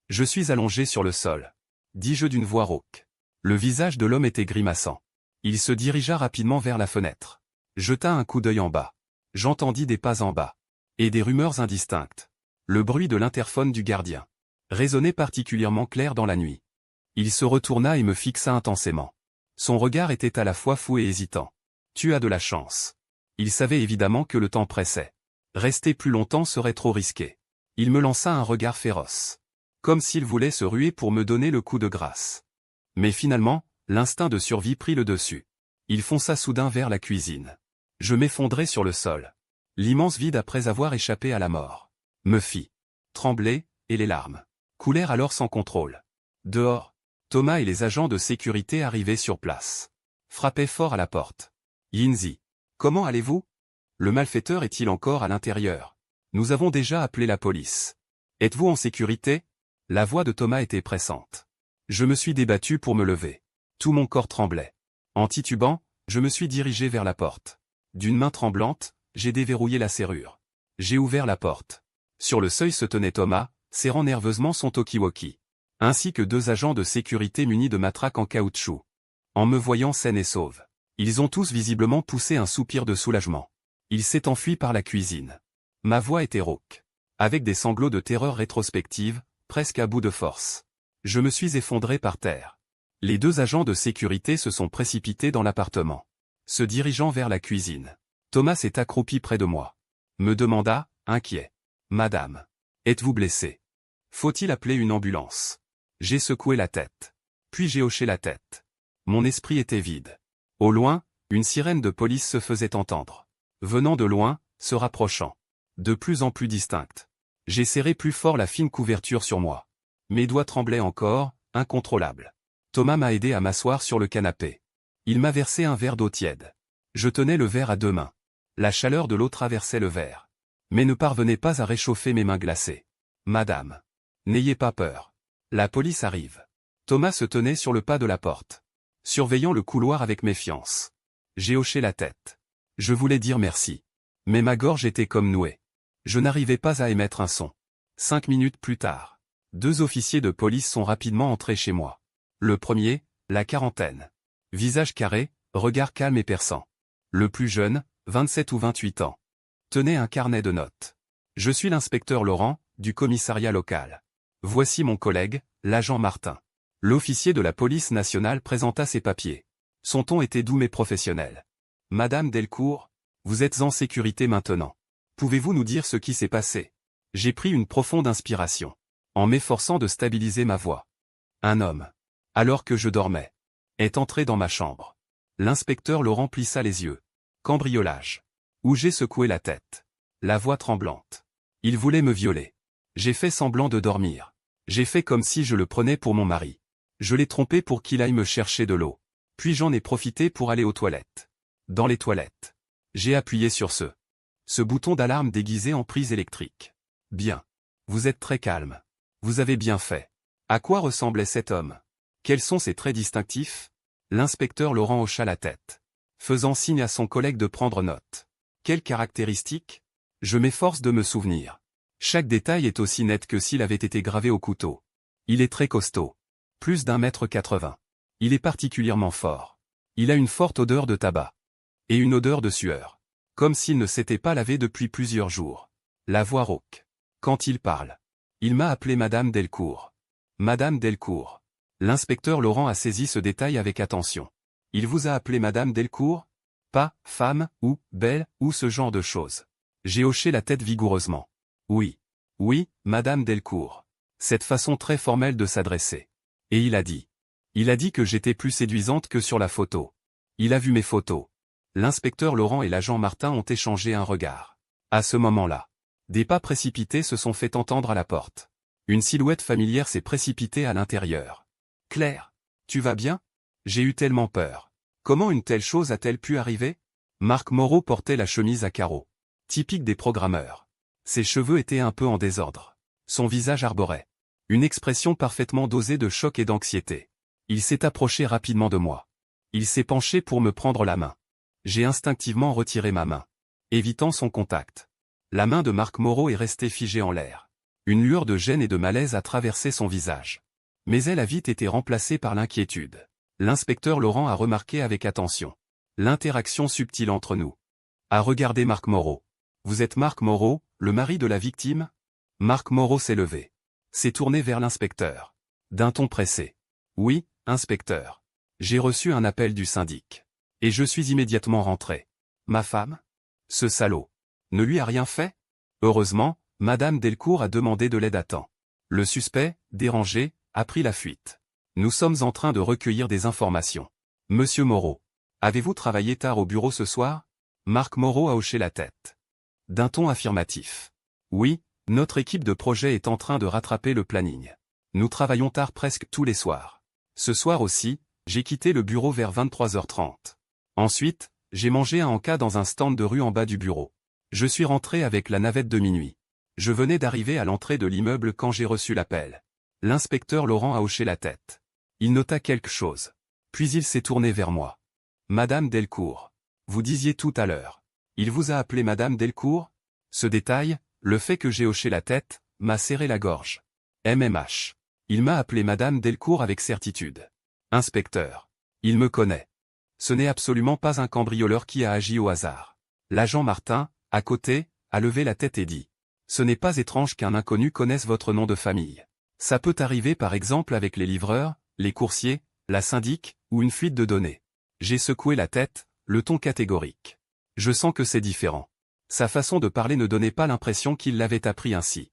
Je suis allongé sur le sol. Dis-je d'une voix rauque. Le visage de l'homme était grimaçant. Il se dirigea rapidement vers la fenêtre. Jeta un coup d'œil en bas. J'entendis des pas en bas. Et des rumeurs indistinctes. Le bruit de l'interphone du gardien résonnait particulièrement clair dans la nuit. Il se retourna et me fixa intensément. Son regard était à la fois fou et hésitant. Tu as de la chance. Il savait évidemment que le temps pressait. Rester plus longtemps serait trop risqué. Il me lança un regard féroce. Comme s'il voulait se ruer pour me donner le coup de grâce. Mais finalement, l'instinct de survie prit le dessus. Il fonça soudain vers la cuisine. Je m'effondrai sur le sol. L'immense vide après avoir échappé à la mort me fit trembler, et les larmes coulèrent alors sans contrôle. Dehors, Thomas et les agents de sécurité arrivés sur place frappaient fort à la porte. Yinzi. Comment allez-vous? Le malfaiteur est-il encore à l'intérieur? Nous avons déjà appelé la police. Êtes-vous en sécurité? La voix de Thomas était pressante. Je me suis débattu pour me lever. Tout mon corps tremblait. En titubant, je me suis dirigé vers la porte. D'une main tremblante, j'ai déverrouillé la serrure. J'ai ouvert la porte. Sur le seuil se tenait Thomas, serrant nerveusement son talkie-walkie. Ainsi que deux agents de sécurité munis de matraques en caoutchouc. En me voyant saine et sauve, ils ont tous visiblement poussé un soupir de soulagement. Il s'est enfui par la cuisine. Ma voix était rauque. Avec des sanglots de terreur rétrospective, presque à bout de force. Je me suis effondré par terre. Les deux agents de sécurité se sont précipités dans l'appartement. Se dirigeant vers la cuisine. Thomas s'est accroupi près de moi. Me demanda, inquiet. « Madame, êtes-vous blessée? Faut-il appeler une ambulance ?» J'ai secoué la tête. Puis j'ai hoché la tête. Mon esprit était vide. Au loin, une sirène de police se faisait entendre. Venant de loin, se rapprochant. De plus en plus distincte. J'ai serré plus fort la fine couverture sur moi. Mes doigts tremblaient encore, incontrôlables. Thomas m'a aidé à m'asseoir sur le canapé. Il m'a versé un verre d'eau tiède. Je tenais le verre à deux mains. La chaleur de l'eau traversait le verre. Mais ne parvenait pas à réchauffer mes mains glacées. « Madame. N'ayez pas peur. La police arrive. » Thomas se tenait sur le pas de la porte, surveillant le couloir avec méfiance. J'ai hoché la tête. Je voulais dire merci. Mais ma gorge était comme nouée. Je n'arrivais pas à émettre un son. 5 minutes plus tard, deux officiers de police sont rapidement entrés chez moi. Le premier, la quarantaine. Visage carré, regard calme et perçant. Le plus jeune, 27 ou 28 ans. Tenait un carnet de notes. Je suis l'inspecteur Laurent, du commissariat local. Voici mon collègue, l'agent Martin. L'officier de la police nationale présenta ses papiers. Son ton était doux mais professionnel. Madame Delcourt, vous êtes en sécurité maintenant. Pouvez-vous nous dire ce qui s'est passé? J'ai pris une profonde inspiration, en m'efforçant de stabiliser ma voix. Un homme, alors que je dormais, est entré dans ma chambre. L'inspecteur Laurent plissa les yeux. Cambriolage. Où j'ai secoué la tête. La voix tremblante. Il voulait me violer. J'ai fait semblant de dormir. J'ai fait comme si je le prenais pour mon mari. Je l'ai trompé pour qu'il aille me chercher de l'eau. Puis j'en ai profité pour aller aux toilettes. Dans les toilettes. J'ai appuyé sur ce Ce bouton d'alarme déguisé en prise électrique. Bien. Vous êtes très calme. Vous avez bien fait. À quoi ressemblait cet homme? Quels sont ses traits distinctifs? L'inspecteur Laurent hocha la tête, faisant signe à son collègue de prendre note. Quelles caractéristiques? Je m'efforce de me souvenir. Chaque détail est aussi net que s'il avait été gravé au couteau. Il est très costaud. Plus d'1,80 m. Il est particulièrement fort. Il a une forte odeur de tabac. Et une odeur de sueur. Comme s'il ne s'était pas lavé depuis plusieurs jours. La voix rauque. Quand il parle. Il m'a appelé Madame Delcourt. Madame Delcourt. L'inspecteur Laurent a saisi ce détail avec attention. Il vous a appelé Madame Delcourt? Pas femme, ou belle, ou ce genre de choses. J'ai hoché la tête vigoureusement. Oui. Oui, Madame Delcourt. Cette façon très formelle de s'adresser. Et il a dit. Il a dit que j'étais plus séduisante que sur la photo. Il a vu mes photos. L'inspecteur Laurent et l'agent Martin ont échangé un regard. À ce moment-là, des pas précipités se sont fait entendre à la porte. Une silhouette familière s'est précipitée à l'intérieur. Claire, tu vas bien? J'ai eu tellement peur. Comment une telle chose a-t-elle pu arriver? Marc Moreau portait la chemise à carreaux. Typique des programmeurs. Ses cheveux étaient un peu en désordre. Son visage arborait une expression parfaitement dosée de choc et d'anxiété. Il s'est approché rapidement de moi. Il s'est penché pour me prendre la main. J'ai instinctivement retiré ma main, évitant son contact. La main de Marc Moreau est restée figée en l'air. Une lueur de gêne et de malaise a traversé son visage. Mais elle a vite été remplacée par l'inquiétude. L'inspecteur Laurent a remarqué avec attention l'interaction subtile entre nous. A regardé Marc Moreau. Vous êtes Marc Moreau, le mari de la victime? Marc Moreau s'est levé. S'est tourné vers l'inspecteur. D'un ton pressé. Oui, inspecteur. J'ai reçu un appel du syndic. Et je suis immédiatement rentré. Ma femme? Ce salaud. Ne lui a rien fait? Heureusement, Madame Delcourt a demandé de l'aide à temps. Le suspect, dérangé, a pris la fuite. Nous sommes en train de recueillir des informations. Monsieur Moreau. Avez-vous travaillé tard au bureau ce soir? Marc Moreau a hoché la tête. D'un ton affirmatif. Oui, notre équipe de projet est en train de rattraper le planning. Nous travaillons tard presque tous les soirs. Ce soir aussi, j'ai quitté le bureau vers 23h30. Ensuite, j'ai mangé un encas dans un stand de rue en bas du bureau. Je suis rentré avec la navette de minuit. Je venais d'arriver à l'entrée de l'immeuble quand j'ai reçu l'appel. L'inspecteur Laurent a hoché la tête. Il nota quelque chose. Puis il s'est tourné vers moi. Madame Delcourt. Vous disiez tout à l'heure. Il vous a appelé Madame Delcourt? Ce détail, le fait que j'ai hoché la tête, m'a serré la gorge. MMH. Il m'a appelé Madame Delcourt avec certitude. Inspecteur. Il me connaît. Ce n'est absolument pas un cambrioleur qui a agi au hasard. L'agent Martin, à côté, a levé la tête et dit. Ce n'est pas étrange qu'un inconnu connaisse votre nom de famille. Ça peut arriver par exemple avec les livreurs, les coursiers, la syndic, ou une fuite de données. J'ai secoué la tête, le ton catégorique. Je sens que c'est différent. Sa façon de parler ne donnait pas l'impression qu'il l'avait appris ainsi.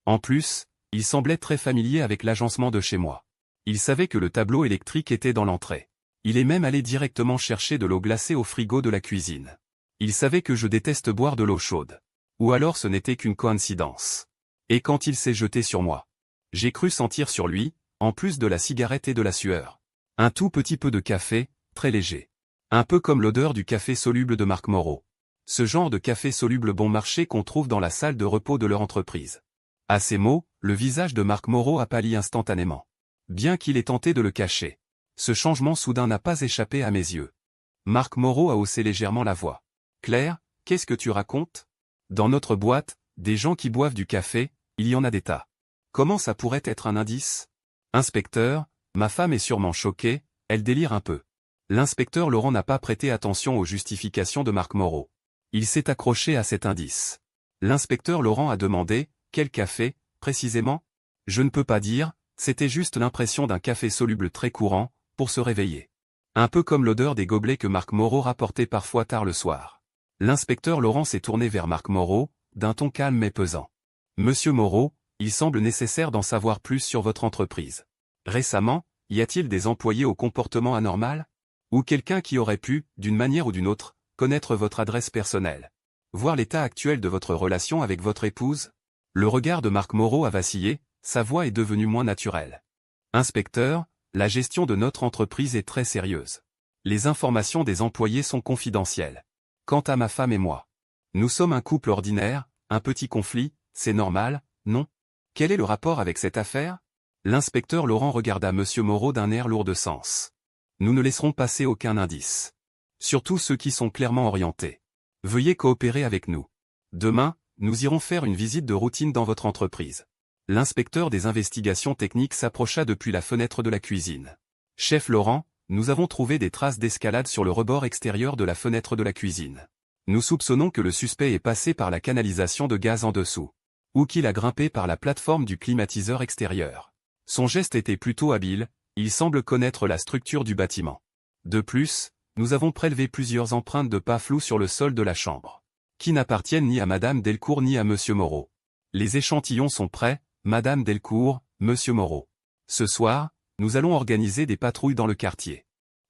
En plus, il semblait très familier avec l'agencement de chez moi. Il savait que le tableau électrique était dans l'entrée. Il est même allé directement chercher de l'eau glacée au frigo de la cuisine. Il savait que je déteste boire de l'eau chaude. Ou alors ce n'était qu'une coïncidence. Et quand il s'est jeté sur moi, j'ai cru sentir sur lui, en plus de la cigarette et de la sueur, un tout petit peu de café, très léger. Un peu comme l'odeur du café soluble de Marc Moreau. Ce genre de café soluble bon marché qu'on trouve dans la salle de repos de leur entreprise. À ces mots, le visage de Marc Moreau a pâli instantanément. Bien qu'il ait tenté de le cacher, ce changement soudain n'a pas échappé à mes yeux. Marc Moreau a haussé légèrement la voix. Claire, qu'est-ce que tu racontes? Dans notre boîte, des gens qui boivent du café, il y en a des tas. Comment ça pourrait être un indice? Inspecteur, ma femme est sûrement choquée, elle délire un peu. L'inspecteur Laurent n'a pas prêté attention aux justifications de Marc Moreau. Il s'est accroché à cet indice. L'inspecteur Laurent a demandé, quel café, précisément? Je ne peux pas dire, c'était juste l'impression d'un café soluble très courant, pour se réveiller. Un peu comme l'odeur des gobelets que Marc Moreau rapportait parfois tard le soir. L'inspecteur Laurent s'est tourné vers Marc Moreau, d'un ton calme mais pesant. Monsieur Moreau, il semble nécessaire d'en savoir plus sur votre entreprise. Récemment, y a-t-il des employés au comportement anormal? Ou quelqu'un qui aurait pu, d'une manière ou d'une autre, connaître votre adresse personnelle? Voir l'état actuel de votre relation avec votre épouse? Le regard de Marc Moreau a vacillé, sa voix est devenue moins naturelle. Inspecteur, la gestion de notre entreprise est très sérieuse. Les informations des employés sont confidentielles. Quant à ma femme et moi, Nous sommes un couple ordinaire, un petit conflit, c'est normal, non? Quel est le rapport avec cette affaire? L'inspecteur Laurent regarda Monsieur Moreau d'un air lourd de sens. Nous ne laisserons passer aucun indice. Surtout ceux qui sont clairement orientés. Veuillez coopérer avec nous. Demain, nous irons faire une visite de routine dans votre entreprise. L'inspecteur des investigations techniques s'approcha depuis la fenêtre de la cuisine. Chef Laurent, nous avons trouvé des traces d'escalade sur le rebord extérieur de la fenêtre de la cuisine. Nous soupçonnons que le suspect est passé par la canalisation de gaz en dessous. Ou qu'il a grimpé par la plateforme du climatiseur extérieur. Son geste était plutôt habile, il semble connaître la structure du bâtiment. De plus, nous avons prélevé plusieurs empreintes de pas floues sur le sol de la chambre, qui n'appartiennent ni à Madame Delcourt ni à Monsieur Moreau. Les échantillons sont prêts, Madame Delcourt, Monsieur Moreau. Ce soir, nous allons organiser des patrouilles dans le quartier.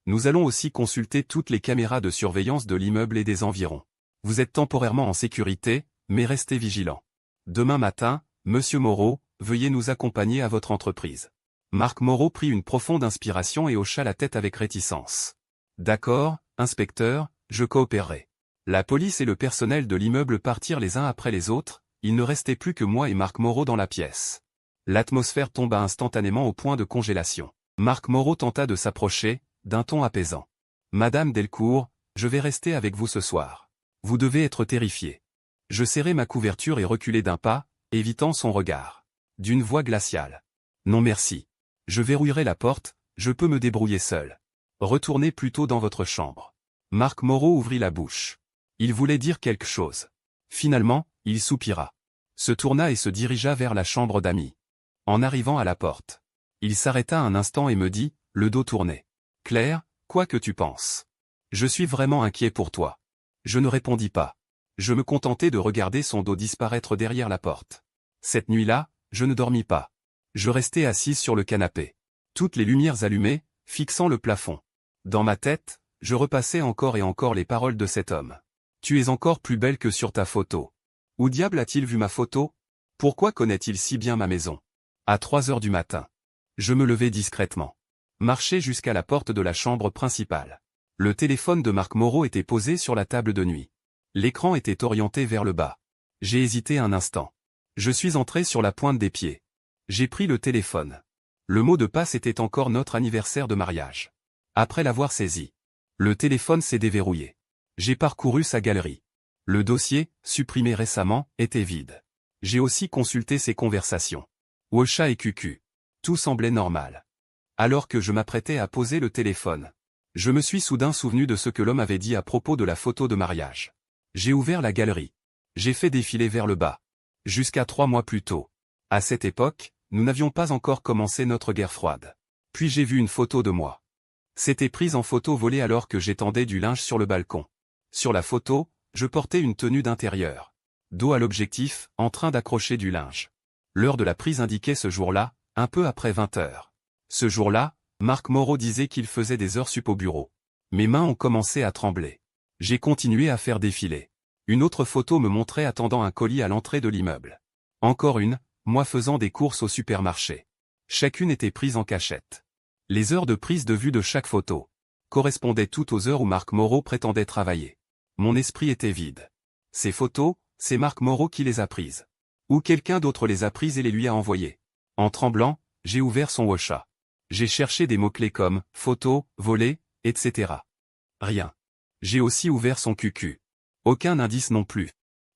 Nous allons aussi consulter toutes les caméras de surveillance de l'immeuble et des environs. Vous êtes temporairement en sécurité, mais restez vigilants. Demain matin, Monsieur Moreau, veuillez nous accompagner à votre entreprise. Marc Moreau prit une profonde inspiration et hocha la tête avec réticence. D'accord, inspecteur, je coopérerai. La police et le personnel de l'immeuble partirent les uns après les autres, il ne restait plus que moi et Marc Moreau dans la pièce. L'atmosphère tomba instantanément au point de congélation. Marc Moreau tenta de s'approcher, d'un ton apaisant. Madame Delcourt, je vais rester avec vous ce soir. Vous devez être terrifiée. Je serrai ma couverture et reculai d'un pas, évitant son regard. D'une voix glaciale. Non merci. Je verrouillerai la porte, je peux me débrouiller seul. Retournez plutôt dans votre chambre. Marc Moreau ouvrit la bouche. Il voulait dire quelque chose. Finalement, il soupira. Se tourna et se dirigea vers la chambre d'amis. En arrivant à la porte, il s'arrêta un instant et me dit, le dos tourné. Claire, quoi que tu penses. Je suis vraiment inquiet pour toi. Je ne répondis pas. Je me contentais de regarder son dos disparaître derrière la porte. Cette nuit-là, je ne dormis pas. Je restais assise sur le canapé. Toutes les lumières allumées, fixant le plafond. Dans ma tête, je repassais encore et encore les paroles de cet homme. Tu es encore plus belle que sur ta photo. Où diable a-t-il vu ma photo? Pourquoi connaît-il si bien ma maison? À 3 heures du matin. Je me levai discrètement. Marchai jusqu'à la porte de la chambre principale. Le téléphone de Marc Moreau était posé sur la table de nuit. L'écran était orienté vers le bas. J'ai hésité un instant. Je suis entré sur la pointe des pieds. J'ai pris le téléphone. Le mot de passe était encore notre anniversaire de mariage. Après l'avoir saisi, le téléphone s'est déverrouillé. J'ai parcouru sa galerie. Le dossier, supprimé récemment, était vide. J'ai aussi consulté ses conversations. Wosha et Cucu. Tout semblait normal. Alors que je m'apprêtais à poser le téléphone, je me suis soudain souvenu de ce que l'homme avait dit à propos de la photo de mariage. J'ai ouvert la galerie. J'ai fait défiler vers le bas. Jusqu'à 3 mois plus tôt. À cette époque, nous n'avions pas encore commencé notre guerre froide. Puis j'ai vu une photo de moi. C'était prise en photo volée alors que j'étendais du linge sur le balcon. Sur la photo, je portais une tenue d'intérieur. Dos à l'objectif, en train d'accrocher du linge. L'heure de la prise indiquait ce jour-là, un peu après 20 heures. Ce jour-là, Marc Moreau disait qu'il faisait des heures sup au bureau. Mes mains ont commencé à trembler. J'ai continué à faire défiler. Une autre photo me montrait attendant un colis à l'entrée de l'immeuble. Encore une, moi faisant des courses au supermarché. Chacune était prise en cachette. Les heures de prise de vue de chaque photo correspondaient toutes aux heures où Marc Moreau prétendait travailler. Mon esprit était vide. Ces photos, c'est Marc Moreau qui les a prises. Ou quelqu'un d'autre les a prises et les lui a envoyées. En tremblant, j'ai ouvert son Wosha. J'ai cherché des mots-clés comme « photo »,« volé », etc. Rien. J'ai aussi ouvert son QQ. Aucun indice non plus.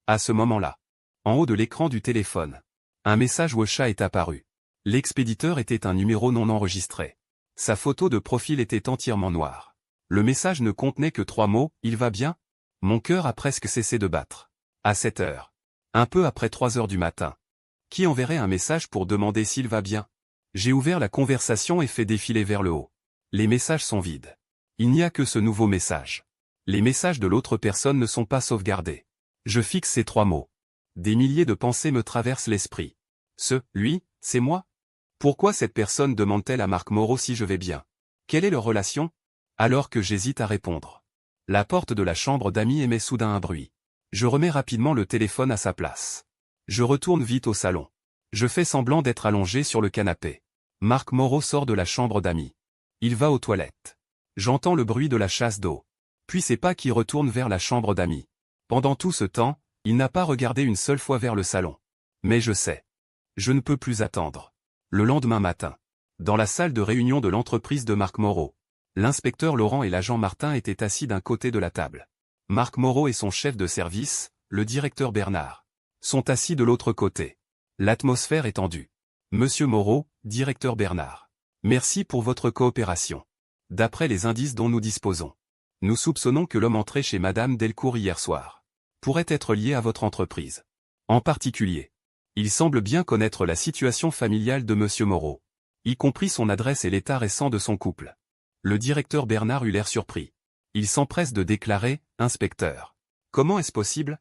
À ce moment-là, en haut de l'écran du téléphone, un message Wosha est apparu. L'expéditeur était un numéro non enregistré. Sa photo de profil était entièrement noire. Le message ne contenait que 3 mots « Il va bien ?» Mon cœur a presque cessé de battre. À 7 heures. Un peu après 3 heures du matin. Qui enverrait un message pour demander s'il va bien? J'ai ouvert la conversation et fait défiler vers le haut. Les messages sont vides. Il n'y a que ce nouveau message. Les messages de l'autre personne ne sont pas sauvegardés. Je fixe ces 3 mots. Des milliers de pensées me traversent l'esprit. Lui, c'est moi? Pourquoi cette personne demande-t-elle à Marc Moreau si je vais bien? Quelle est leur relation? Alors que j'hésite à répondre. La porte de la chambre d'amis émet soudain un bruit. Je remets rapidement le téléphone à sa place. Je retourne vite au salon. Je fais semblant d'être allongé sur le canapé. Marc Moreau sort de la chambre d'amis. Il va aux toilettes. J'entends le bruit de la chasse d'eau. Puis ses pas qui retournent vers la chambre d'amis. Pendant tout ce temps, il n'a pas regardé une seule fois vers le salon. Mais je sais. Je ne peux plus attendre. Le lendemain matin, dans la salle de réunion de l'entreprise de Marc Moreau, l'inspecteur Laurent et l'agent Martin étaient assis d'un côté de la table. Marc Moreau et son chef de service, le directeur Bernard, sont assis de l'autre côté. L'atmosphère est tendue. Monsieur Moreau, directeur Bernard. Merci pour votre coopération. D'après les indices dont nous disposons, nous soupçonnons que l'homme entré chez Madame Delcourt hier soir pourrait être lié à votre entreprise. En particulier, il semble bien connaître la situation familiale de Monsieur Moreau, y compris son adresse et l'état récent de son couple. Le directeur Bernard eut l'air surpris. Il s'empresse de déclarer, « Inspecteur. Comment est-ce possible?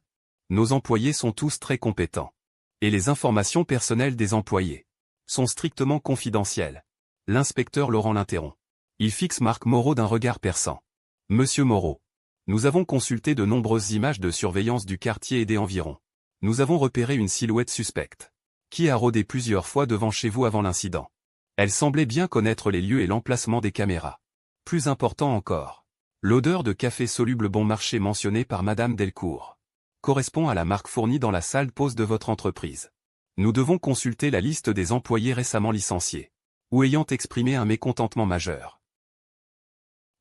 Nos employés sont tous très compétents. Et les informations personnelles des employés sont strictement confidentielles. » L'inspecteur Laurent l'interrompt. Il fixe Marc Moreau d'un regard perçant. « Monsieur Moreau, nous avons consulté de nombreuses images de surveillance du quartier et des environs. Nous avons repéré une silhouette suspecte, qui a rôdé plusieurs fois devant chez vous avant l'incident. Elle semblait bien connaître les lieux et l'emplacement des caméras. Plus important encore, l'odeur de café soluble bon marché mentionnée par Madame Delcourt correspond à la marque fournie dans la salle pause de votre entreprise. Nous devons consulter la liste des employés récemment licenciés, ou ayant exprimé un mécontentement majeur. »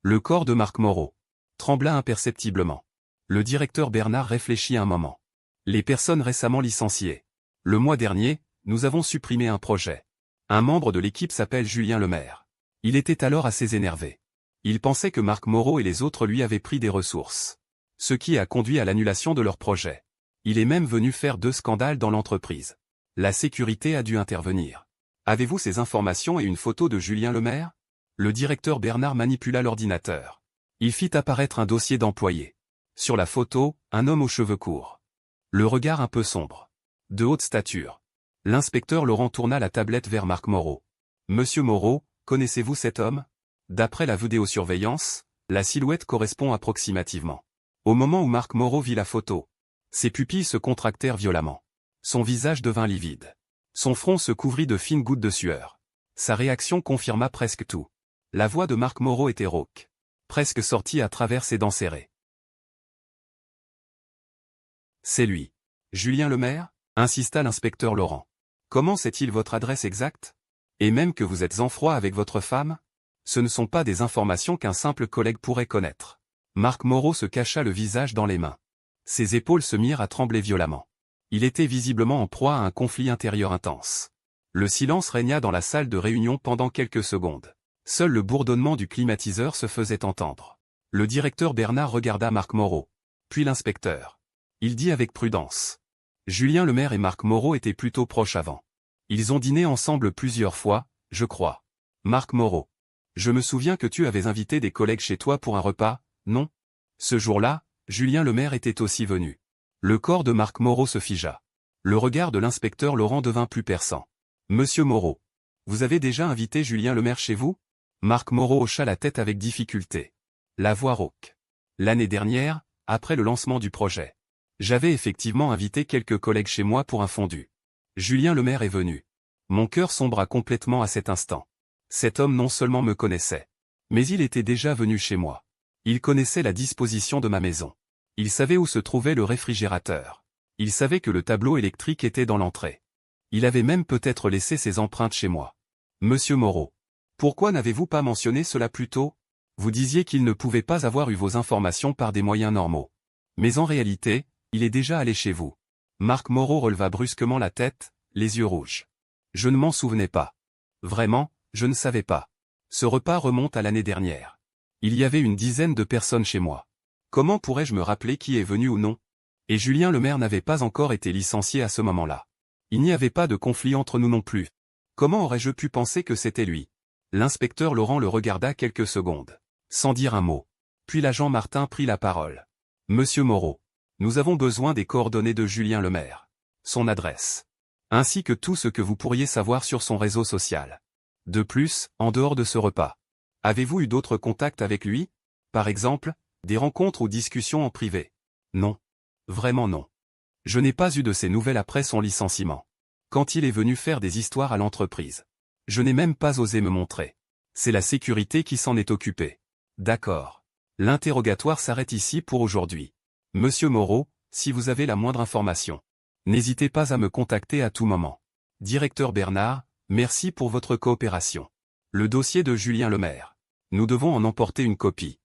Le corps de Marc Moreau trembla imperceptiblement. Le directeur Bernard réfléchit un moment. Les personnes récemment licenciées. Le mois dernier, nous avons supprimé un projet. Un membre de l'équipe s'appelle Julien Lemaire. Il était alors assez énervé. Il pensait que Marc Moreau et les autres lui avaient pris des ressources, ce qui a conduit à l'annulation de leur projet. Il est même venu faire 2 scandales dans l'entreprise. La sécurité a dû intervenir. Avez-vous ces informations et une photo de Julien Lemaire? Le directeur Bernard manipula l'ordinateur. Il fit apparaître un dossier d'employé. Sur la photo, un homme aux cheveux courts. Le regard un peu sombre. De haute stature. L'inspecteur Laurent tourna la tablette vers Marc Moreau. « Monsieur Moreau, connaissez-vous cet homme? D'après la vidéosurveillance, la silhouette correspond approximativement. Au moment où Marc Moreau vit la photo, ses pupilles se contractèrent violemment. Son visage devint livide. Son front se couvrit de fines gouttes de sueur. Sa réaction confirma presque tout. La voix de Marc Moreau était rauque, presque sortie à travers ses dents serrées. « C'est lui. Julien Lemaire ?» insista l'inspecteur Laurent. « Comment sait-il votre adresse exacte? Et même que vous êtes en froid avec votre femme? Ce ne sont pas des informations qu'un simple collègue pourrait connaître. » Marc Moreau se cacha le visage dans les mains. Ses épaules se mirent à trembler violemment. Il était visiblement en proie à un conflit intérieur intense. Le silence régna dans la salle de réunion pendant quelques secondes. Seul le bourdonnement du climatiseur se faisait entendre. Le directeur Bernard regarda Marc Moreau, puis l'inspecteur. Il dit avec prudence. Julien Lemaire et Marc Moreau étaient plutôt proches avant. Ils ont dîné ensemble plusieurs fois, je crois. Marc Moreau. Je me souviens que tu avais invité des collègues chez toi pour un repas, non? Ce jour-là, Julien Lemaire était aussi venu. Le corps de Marc Moreau se figea. Le regard de l'inspecteur Laurent devint plus perçant. Monsieur Moreau, vous avez déjà invité Julien Lemaire chez vous? Marc Moreau hocha la tête avec difficulté. La voix rauque. L'année dernière, après le lancement du projet, j'avais effectivement invité quelques collègues chez moi pour un fondu. Julien Lemaire est venu. Mon cœur sombra complètement à cet instant. Cet homme non seulement me connaissait, mais il était déjà venu chez moi. Il connaissait la disposition de ma maison. Il savait où se trouvait le réfrigérateur. Il savait que le tableau électrique était dans l'entrée. Il avait même peut-être laissé ses empreintes chez moi. Monsieur Moreau, pourquoi n'avez-vous pas mentionné cela plus tôt? Vous disiez qu'il ne pouvait pas avoir eu vos informations par des moyens normaux. Mais en réalité, il est déjà allé chez vous. Marc Moreau releva brusquement la tête, les yeux rouges. Je ne m'en souvenais pas. Vraiment, je ne savais pas. Ce repas remonte à l'année dernière. Il y avait une dizaine de personnes chez moi. Comment pourrais-je me rappeler qui est venu ou non? Et Julien Lemaire n'avait pas encore été licencié à ce moment-là. Il n'y avait pas de conflit entre nous non plus. Comment aurais-je pu penser que c'était lui? L'inspecteur Laurent le regarda quelques secondes, sans dire un mot. Puis l'agent Martin prit la parole. Monsieur Moreau, nous avons besoin des coordonnées de Julien Lemaire, son adresse, ainsi que tout ce que vous pourriez savoir sur son réseau social. De plus, en dehors de ce repas, avez-vous eu d'autres contacts avec lui? Par exemple, des rencontres ou discussions en privé? Non. Vraiment non. Je n'ai pas eu de ces nouvelles après son licenciement. Quand il est venu faire des histoires à l'entreprise, je n'ai même pas osé me montrer. C'est la sécurité qui s'en est occupée. D'accord. L'interrogatoire s'arrête ici pour aujourd'hui. Monsieur Moreau, Si vous avez la moindre information, n'hésitez pas à me contacter à tout moment. Directeur Bernard, merci pour votre coopération. Le dossier de Julien Lemaire. Nous devons en emporter une copie.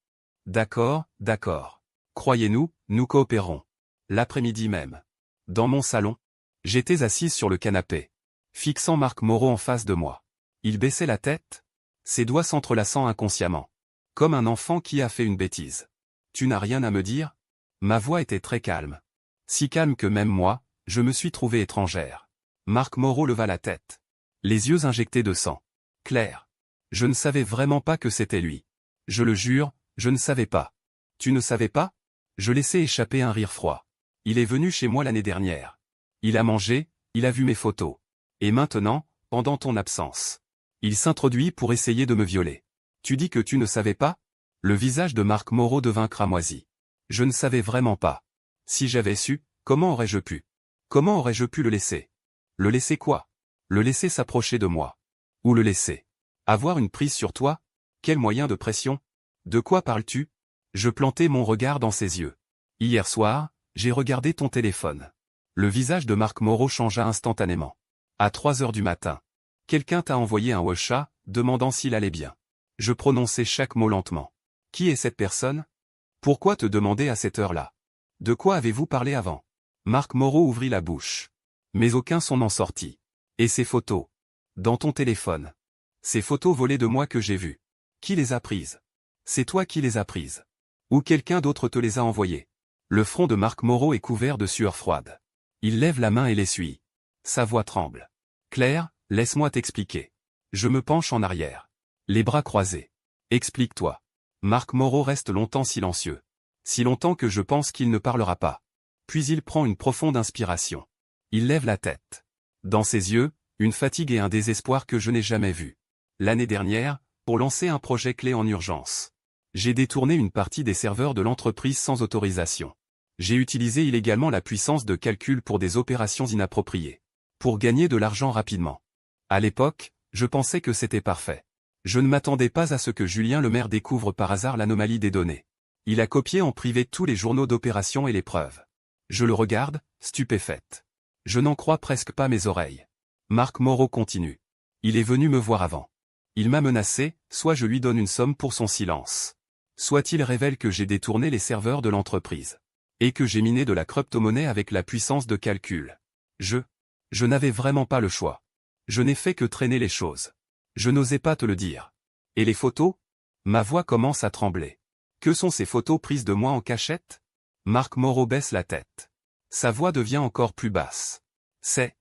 D'accord, d'accord. Croyez-nous, nous coopérons. L'après-midi même. Dans mon salon, j'étais assise sur le canapé, fixant Marc Moreau en face de moi. Il baissait la tête, ses doigts s'entrelaçant inconsciemment. Comme un enfant qui a fait une bêtise. Tu n'as rien à me dire? Ma voix était très calme. Si calme que même moi, je me suis trouvée étrangère. Marc Moreau leva la tête. Les yeux injectés de sang. Claire. Je ne savais vraiment pas que c'était lui. Je le jure, je ne savais pas. Tu ne savais pas? Je laissai échapper un rire froid. Il est venu chez moi l'année dernière. Il a mangé, il a vu mes photos. Et maintenant, pendant ton absence, il s'introduit pour essayer de me violer. Tu dis que tu ne savais pas? Le visage de Marc Moreau devint cramoisi. Je ne savais vraiment pas. Si j'avais su, comment aurais-je pu? Comment aurais-je pu le laisser? Le laisser quoi? Le laisser s'approcher de moi. Ou le laisser avoir une prise sur toi? Quel moyen de pression? De quoi parles-tu? Je plantai mon regard dans ses yeux. Hier soir, j'ai regardé ton téléphone. Le visage de Marc Moreau changea instantanément. À 3 heures du matin, quelqu'un t'a envoyé un WhatsApp, demandant s'il allait bien. Je prononçai chaque mot lentement. Qui est cette personne? Pourquoi te demander à cette heure-là? De quoi avez-vous parlé avant? Marc Moreau ouvrit la bouche. Mais aucun son n'en sortit. Et ces photos? Dans ton téléphone. Ces photos volées de moi que j'ai vues. Qui les a prises? C'est toi qui les as prises. Ou quelqu'un d'autre te les a envoyées. Le front de Marc Moreau est couvert de sueur froide. Il lève la main et l'essuie. Sa voix tremble. Claire, laisse-moi t'expliquer. Je me penche en arrière. Les bras croisés. Explique-toi. Marc Moreau reste longtemps silencieux. Si longtemps que je pense qu'il ne parlera pas. Puis il prend une profonde inspiration. Il lève la tête. Dans ses yeux, une fatigue et un désespoir que je n'ai jamais vus. L'année dernière, pour lancer un projet clé en urgence, j'ai détourné une partie des serveurs de l'entreprise sans autorisation. J'ai utilisé illégalement la puissance de calcul pour des opérations inappropriées. Pour gagner de l'argent rapidement. À l'époque, je pensais que c'était parfait. Je ne m'attendais pas à ce que Julien Lemaire découvre par hasard l'anomalie des données. Il a copié en privé tous les journaux d'opération et les preuves. Je le regarde, stupéfaite. Je n'en crois presque pas mes oreilles. Marc Moreau continue. Il est venu me voir avant. Il m'a menacé, soit je lui donne une somme pour son silence. Soit il révèle que j'ai détourné les serveurs de l'entreprise. Et que j'ai miné de la crypto-monnaie avec la puissance de calcul. Je n'avais vraiment pas le choix. Je n'ai fait que traîner les choses. Je n'osais pas te le dire. Et les photos? Ma voix commence à trembler. Que sont ces photos prises de moi en cachette? Marc Moreau baisse la tête. Sa voix devient encore plus basse. C'est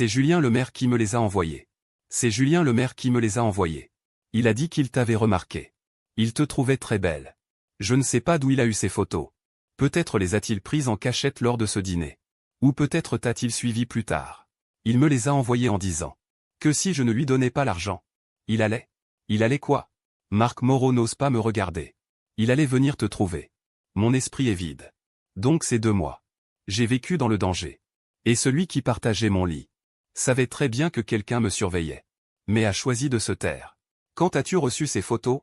Julien Lemaire qui me les a envoyées. C'est Julien Lemaire qui me les a envoyées. Il a dit qu'il t'avait remarqué. Il te trouvait très belle. Je ne sais pas d'où il a eu ces photos. Peut-être les a-t-il prises en cachette lors de ce dîner. Ou peut-être t'a-t-il suivi plus tard. Il me les a envoyées en disant que si je ne lui donnais pas l'argent, il allait quoi? Marc Moreau n'ose pas me regarder. Il allait venir te trouver. Mon esprit est vide. Donc c'est 2 mois. J'ai vécu dans le danger. Et celui qui partageait mon lit savait très bien que quelqu'un me surveillait. Mais a choisi de se taire. Quand as-tu reçu ces photos?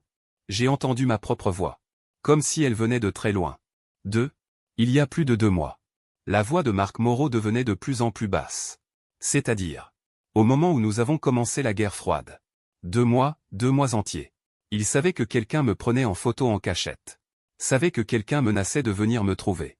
J'ai entendu ma propre voix. Comme si elle venait de très loin. Il y a plus de 2 mois. La voix de Marc Moreau devenait de plus en plus basse. C'est-à-dire, au moment où nous avons commencé la guerre froide. 2 mois entiers. Il savait que quelqu'un me prenait en photo en cachette. Savait que quelqu'un menaçait de venir me trouver.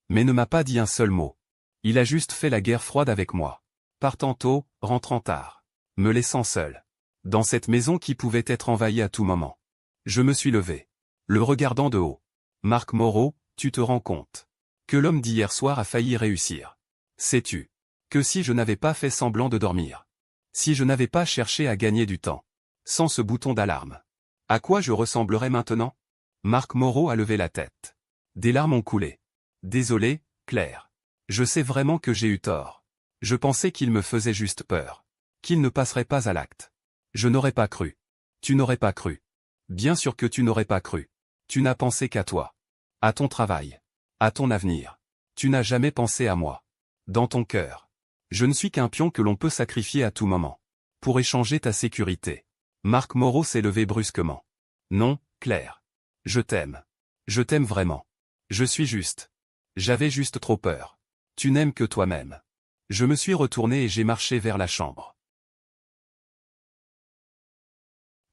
Mais ne m'a pas dit un seul mot. Il a juste fait la guerre froide avec moi. Partant tôt, rentrant tard. Me laissant seul. Dans cette maison qui pouvait être envahie à tout moment. Je me suis levé. Le regardant de haut. Marc Moreau, tu te rends compte que l'homme d'hier soir a failli réussir. Sais-tu que si je n'avais pas fait semblant de dormir, si je n'avais pas cherché à gagner du temps, sans ce bouton d'alarme, à quoi je ressemblerais maintenant? Marc Moreau a levé la tête. Des larmes ont coulé. Désolé, Claire. Je sais vraiment que j'ai eu tort. Je pensais qu'il me faisait juste peur. Qu'il ne passerait pas à l'acte. Je n'aurais pas cru. Tu n'aurais pas cru. Bien sûr que tu n'aurais pas cru. Tu n'as pensé qu'à toi. À ton travail. À ton avenir. Tu n'as jamais pensé à moi. Dans ton cœur. Je ne suis qu'un pion que l'on peut sacrifier à tout moment. Pour échanger ta sécurité. Marc Moreau s'est levé brusquement. Non, Claire. Je t'aime. Je t'aime vraiment. Je suis juste J'avais juste trop peur. Tu n'aimes que toi-même. Je me suis retourné et j'ai marché vers la chambre.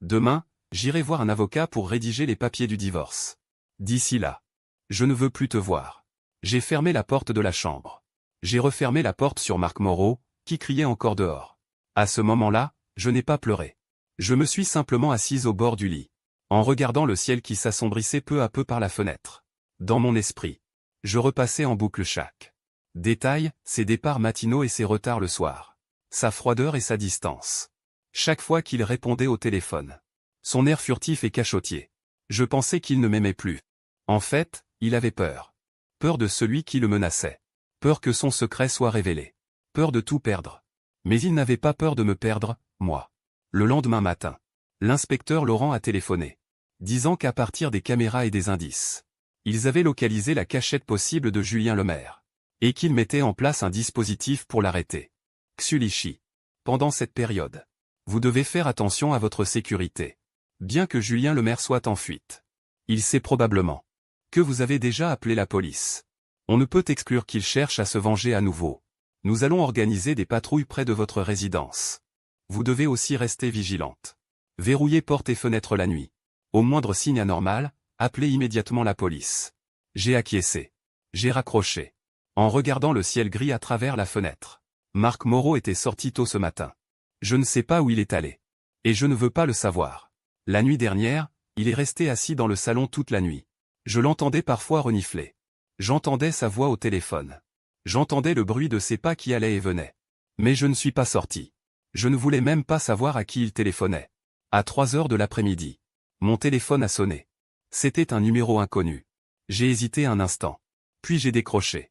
Demain, j'irai voir un avocat pour rédiger les papiers du divorce. D'ici là, je ne veux plus te voir. J'ai fermé la porte de la chambre. J'ai refermé la porte sur Marc Moreau, qui criait encore dehors. À ce moment-là, je n'ai pas pleuré. Je me suis simplement assise au bord du lit, en regardant le ciel qui s'assombrissait peu à peu par la fenêtre. Dans mon esprit, je repassais en boucle chaque détail, ses départs matinaux et ses retards le soir, sa froideur et sa distance. Chaque fois qu'il répondait au téléphone, son air furtif et cachotier. Je pensais qu'il ne m'aimait plus. En fait, il avait peur. Peur de celui qui le menaçait. Peur que son secret soit révélé. Peur de tout perdre. Mais il n'avait pas peur de me perdre, moi. Le lendemain matin, l'inspecteur Laurent a téléphoné, disant qu'à partir des caméras et des indices, ils avaient localisé la cachette possible de Julien Lemaire, et qu'ils mettaient en place un dispositif pour l'arrêter. Xulichi. Pendant cette période, vous devez faire attention à votre sécurité. Bien que Julien Lemaire soit en fuite, il sait probablement que vous avez déjà appelé la police. On ne peut exclure qu'il cherche à se venger à nouveau. Nous allons organiser des patrouilles près de votre résidence. Vous devez aussi rester vigilante. Verrouillez portes et fenêtres la nuit. Au moindre signe anormal, appelez immédiatement la police. J'ai acquiescé. J'ai raccroché. En regardant le ciel gris à travers la fenêtre, Marc Moreau était sorti tôt ce matin. Je ne sais pas où il est allé. Et je ne veux pas le savoir. La nuit dernière, il est resté assis dans le salon toute la nuit. Je l'entendais parfois renifler. J'entendais sa voix au téléphone. J'entendais le bruit de ses pas qui allaient et venaient. Mais je ne suis pas sorti. Je ne voulais même pas savoir à qui il téléphonait. À 3 heures de l'après-midi, mon téléphone a sonné. C'était un numéro inconnu. J'ai hésité un instant. Puis j'ai décroché.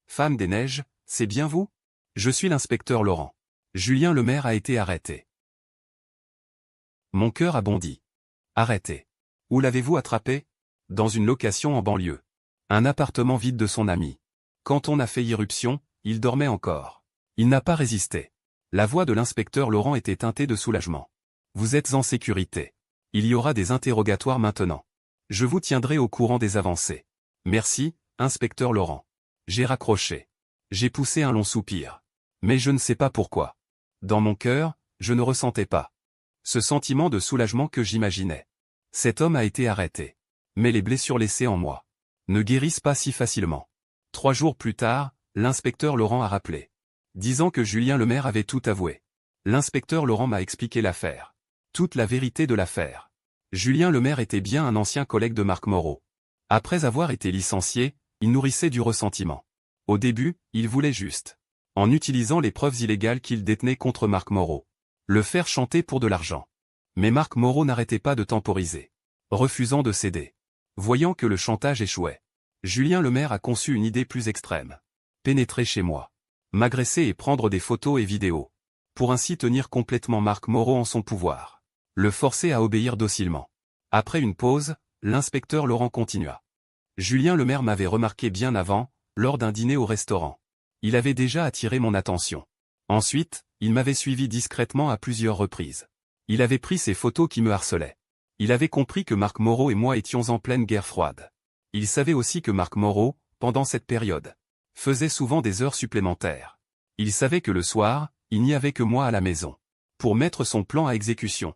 Femme des Neiges, c'est bien vous? Je suis l'inspecteur Laurent. Julien Lemaire a été arrêté. Mon cœur a bondi. Arrêté. Où l'avez-vous attrapé? Dans une location en banlieue. Un appartement vide de son ami. Quand on a fait irruption, il dormait encore. Il n'a pas résisté. La voix de l'inspecteur Laurent était teintée de soulagement. Vous êtes en sécurité. Il y aura des interrogatoires maintenant. Je vous tiendrai au courant des avancées. Merci, inspecteur Laurent. J'ai raccroché. J'ai poussé un long soupir. Mais je ne sais pas pourquoi. Dans mon cœur, je ne ressentais pas ce sentiment de soulagement que j'imaginais. Cet homme a été arrêté. Mais les blessures laissées en moi ne guérissent pas si facilement. 3 jours plus tard, l'inspecteur Laurent a rappelé, disant que Julien Lemaire avait tout avoué. L'inspecteur Laurent m'a expliqué l'affaire. Toute la vérité de l'affaire. Julien Lemaire était bien un ancien collègue de Marc Moreau. Après avoir été licencié, il nourrissait du ressentiment. Au début, il voulait juste, en utilisant les preuves illégales qu'il détenait contre Marc Moreau, le faire chanter pour de l'argent. Mais Marc Moreau n'arrêtait pas de temporiser, refusant de céder. Voyant que le chantage échouait, Julien Lemaire a conçu une idée plus extrême. Pénétrer chez moi, m'agresser et prendre des photos et vidéos, pour ainsi tenir complètement Marc Moreau en son pouvoir. Le forcer à obéir docilement. Après une pause, l'inspecteur Laurent continua. Julien Lemaire m'avait remarqué bien avant, lors d'un dîner au restaurant. Il avait déjà attiré mon attention. Ensuite, il m'avait suivi discrètement à plusieurs reprises. Il avait pris ces photos qui me harcelaient. Il avait compris que Marc Moreau et moi étions en pleine guerre froide. Il savait aussi que Marc Moreau, pendant cette période, faisait souvent des heures supplémentaires. Il savait que le soir, il n'y avait que moi à la maison, pour mettre son plan à exécution.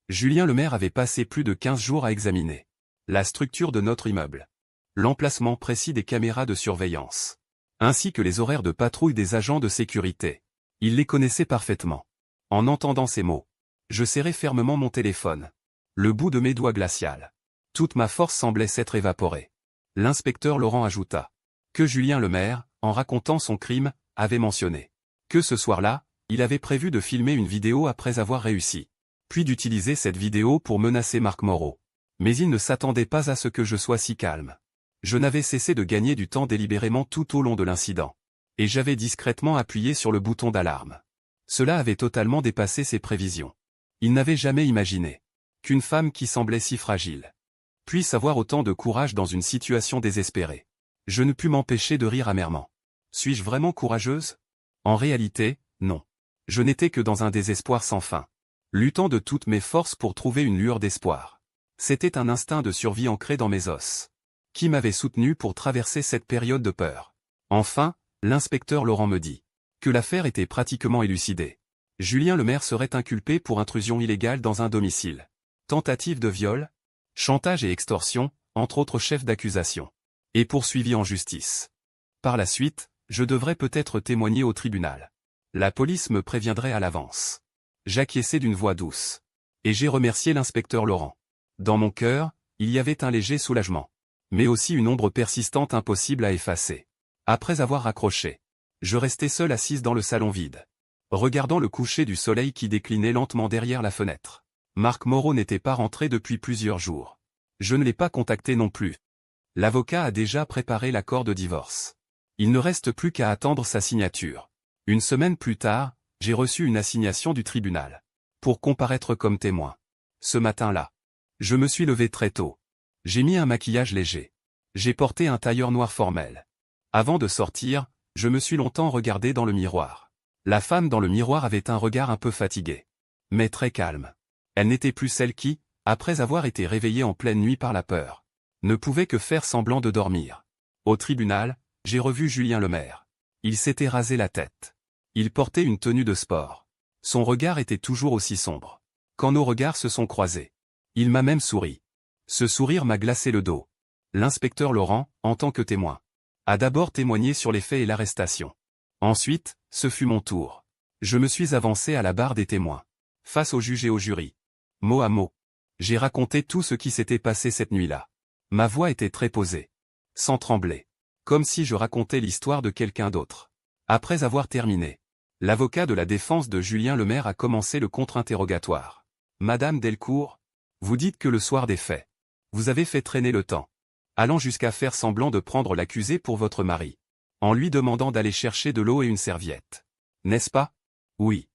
Julien Lemaire avait passé plus de 15 jours à examiner la structure de notre immeuble, l'emplacement précis des caméras de surveillance, ainsi que les horaires de patrouille des agents de sécurité. Il les connaissait parfaitement. En entendant ces mots, je serrai fermement mon téléphone. Le bout de mes doigts glacial. Toute ma force semblait s'être évaporée. L'inspecteur Laurent ajouta que Julien Lemaire, en racontant son crime, avait mentionné que ce soir-là, il avait prévu de filmer une vidéo après avoir réussi, puis d'utiliser cette vidéo pour menacer Marc Moreau. Mais il ne s'attendait pas à ce que je sois si calme. Je n'avais cessé de gagner du temps délibérément tout au long de l'incident. Et j'avais discrètement appuyé sur le bouton d'alarme. Cela avait totalement dépassé ses prévisions. Il n'avait jamais imaginé qu'une femme qui semblait si fragile puisse avoir autant de courage dans une situation désespérée. Je ne pus m'empêcher de rire amèrement. Suis-je vraiment courageuse? En réalité, non. Je n'étais que dans un désespoir sans fin, luttant de toutes mes forces pour trouver une lueur d'espoir. C'était un instinct de survie ancré dans mes os. Qui m'avait soutenu pour traverser cette période de peur? Enfin, l'inspecteur Laurent me dit que l'affaire était pratiquement élucidée. Julien Lemaire serait inculpé pour intrusion illégale dans un domicile, tentative de viol, chantage et extorsion, entre autres chefs d'accusation, et poursuivi en justice. Par la suite, je devrais peut-être témoigner au tribunal. La police me préviendrait à l'avance. J'acquiesçai d'une voix douce. Et j'ai remercié l'inspecteur Laurent. Dans mon cœur, il y avait un léger soulagement, mais aussi une ombre persistante impossible à effacer. Après avoir raccroché, je restais seul assise dans le salon vide, regardant le coucher du soleil qui déclinait lentement derrière la fenêtre. Marc Moreau n'était pas rentré depuis plusieurs jours. Je ne l'ai pas contacté non plus. L'avocat a déjà préparé l'accord de divorce. Il ne reste plus qu'à attendre sa signature. Une semaine plus tard, j'ai reçu une assignation du tribunal pour comparaître comme témoin. Ce matin-là, je me suis levé très tôt. J'ai mis un maquillage léger. J'ai porté un tailleur noir formel. Avant de sortir, je me suis longtemps regardé dans le miroir. La femme dans le miroir avait un regard un peu fatigué, mais très calme. Elle n'était plus celle qui, après avoir été réveillée en pleine nuit par la peur, ne pouvait que faire semblant de dormir. Au tribunal, j'ai revu Julien Lemaire. Il s'était rasé la tête. Il portait une tenue de sport. Son regard était toujours aussi sombre. Quand nos regards se sont croisés, il m'a même souri. Ce sourire m'a glacé le dos. L'inspecteur Laurent, en tant que témoin, a d'abord témoigné sur les faits et l'arrestation. Ensuite, ce fut mon tour. Je me suis avancé à la barre des témoins, face au juge et au jury. Mot à mot, j'ai raconté tout ce qui s'était passé cette nuit-là. Ma voix était très posée, sans trembler, comme si je racontais l'histoire de quelqu'un d'autre. Après avoir terminé, l'avocat de la défense de Julien Lemaire a commencé le contre-interrogatoire. Madame Delcourt, vous dites que le soir des faits, vous avez fait traîner le temps, allant jusqu'à faire semblant de prendre l'accusé pour votre mari, en lui demandant d'aller chercher de l'eau et une serviette. N'est-ce pas? Oui.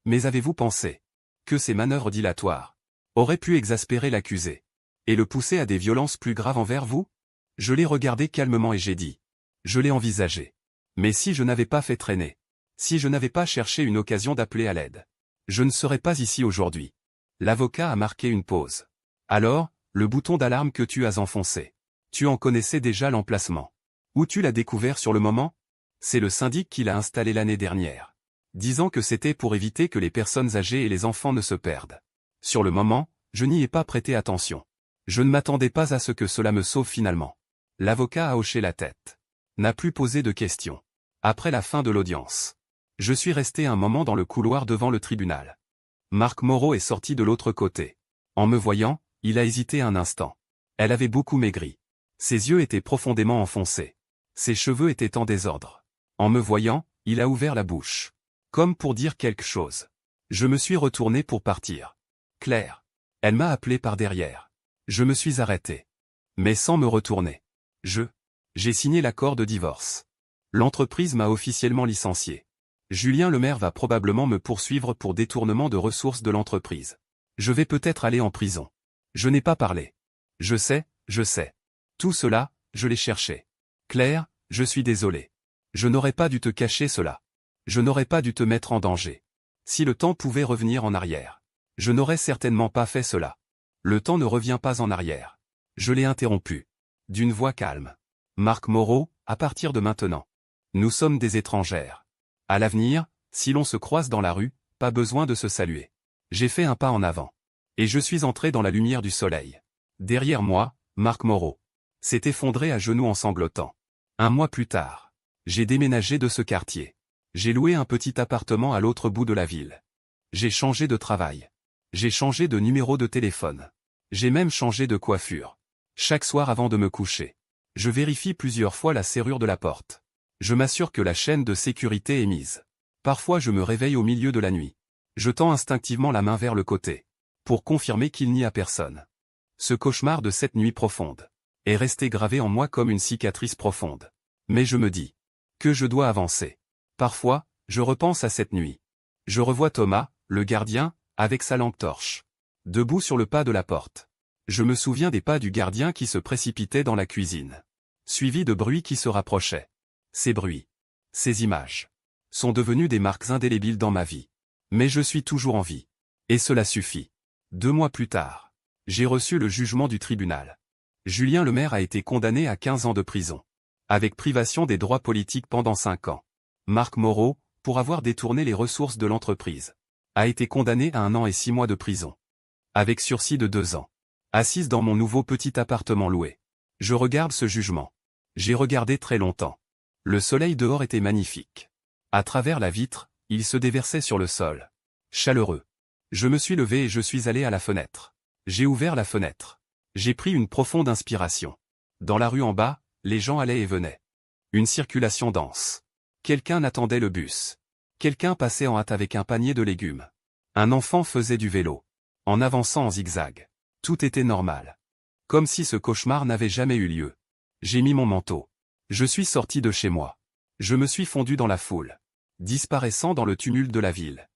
Mais avez-vous pensé que ces manœuvres dilatoires auraient pu exaspérer l'accusé et le pousser à des violences plus graves envers vous? Je l'ai regardé calmement et j'ai dit. Je l'ai envisagé. Mais si je n'avais pas fait traîner, si je n'avais pas cherché une occasion d'appeler à l'aide, je ne serais pas ici aujourd'hui. L'avocat a marqué une pause. Alors, le bouton d'alarme que tu as enfoncé. Tu en connaissais déjà l'emplacement. Où tu l'as découvert sur le moment? C'est le syndic qui l'a installé l'année dernière, disant que c'était pour éviter que les personnes âgées et les enfants ne se perdent. Sur le moment, je n'y ai pas prêté attention. Je ne m'attendais pas à ce que cela me sauve finalement. L'avocat a hoché la tête. N'a plus posé de questions. Après la fin de l'audience, je suis resté un moment dans le couloir devant le tribunal. Marc Moreau est sorti de l'autre côté. En me voyant, il a hésité un instant. Elle avait beaucoup maigri. Ses yeux étaient profondément enfoncés. Ses cheveux étaient en désordre. En me voyant, il a ouvert la bouche, comme pour dire quelque chose. Je me suis retourné pour partir. Claire. Elle m'a appelé par derrière. Je me suis arrêté, mais sans me retourner. J'ai signé l'accord de divorce. L'entreprise m'a officiellement licencié. Julien Lemaire va probablement me poursuivre pour détournement de ressources de l'entreprise. Je vais peut-être aller en prison. Je n'ai pas parlé. Je sais. Tout cela, je l'ai cherché. Claire, je suis désolé. Je n'aurais pas dû te cacher cela. Je n'aurais pas dû te mettre en danger. Si le temps pouvait revenir en arrière, je n'aurais certainement pas fait cela. Le temps ne revient pas en arrière. Je l'ai interrompu. D'une voix calme. Marc Moreau, à partir de maintenant, nous sommes des étrangères. À l'avenir, si l'on se croise dans la rue, pas besoin de se saluer. J'ai fait un pas en avant. Et je suis entré dans la lumière du soleil. Derrière moi, Marc Moreau s'est effondré à genoux en sanglotant. Un mois plus tard, j'ai déménagé de ce quartier. J'ai loué un petit appartement à l'autre bout de la ville. J'ai changé de travail. J'ai changé de numéro de téléphone. J'ai même changé de coiffure. Chaque soir avant de me coucher, je vérifie plusieurs fois la serrure de la porte. Je m'assure que la chaîne de sécurité est mise. Parfois je me réveille au milieu de la nuit. Je tends instinctivement la main vers le côté, pour confirmer qu'il n'y a personne. Ce cauchemar de cette nuit profonde est resté gravé en moi comme une cicatrice profonde. Mais je me dis que je dois avancer. Parfois, je repense à cette nuit. Je revois Thomas, le gardien, avec sa lampe torche, debout sur le pas de la porte. Je me souviens des pas du gardien qui se précipitait dans la cuisine, suivi de bruits qui se rapprochaient. Ces bruits, ces images, sont devenus des marques indélébiles dans ma vie. Mais je suis toujours en vie. Et cela suffit. 2 mois plus tard, J'ai reçu le jugement du tribunal. Julien Lemaire a été condamné à 15 ans de prison, avec privation des droits politiques pendant 5 ans. Marc Moreau, pour avoir détourné les ressources de l'entreprise, a été condamné à 1 an et 6 mois de prison, avec sursis de 2 ans. Assise dans mon nouveau petit appartement loué, je regarde ce jugement. J'ai regardé très longtemps. Le soleil dehors était magnifique. À travers la vitre, il se déversait sur le sol. Chaleureux. Je me suis levé et je suis allé à la fenêtre. J'ai ouvert la fenêtre. J'ai pris une profonde inspiration. Dans la rue en bas, les gens allaient et venaient. Une circulation dense. Quelqu'un attendait le bus. Quelqu'un passait en hâte avec un panier de légumes. Un enfant faisait du vélo, en avançant en zigzag. Tout était normal. Comme si ce cauchemar n'avait jamais eu lieu. J'ai mis mon manteau. Je suis sorti de chez moi. Je me suis fondu dans la foule, disparaissant dans le tumulte de la ville.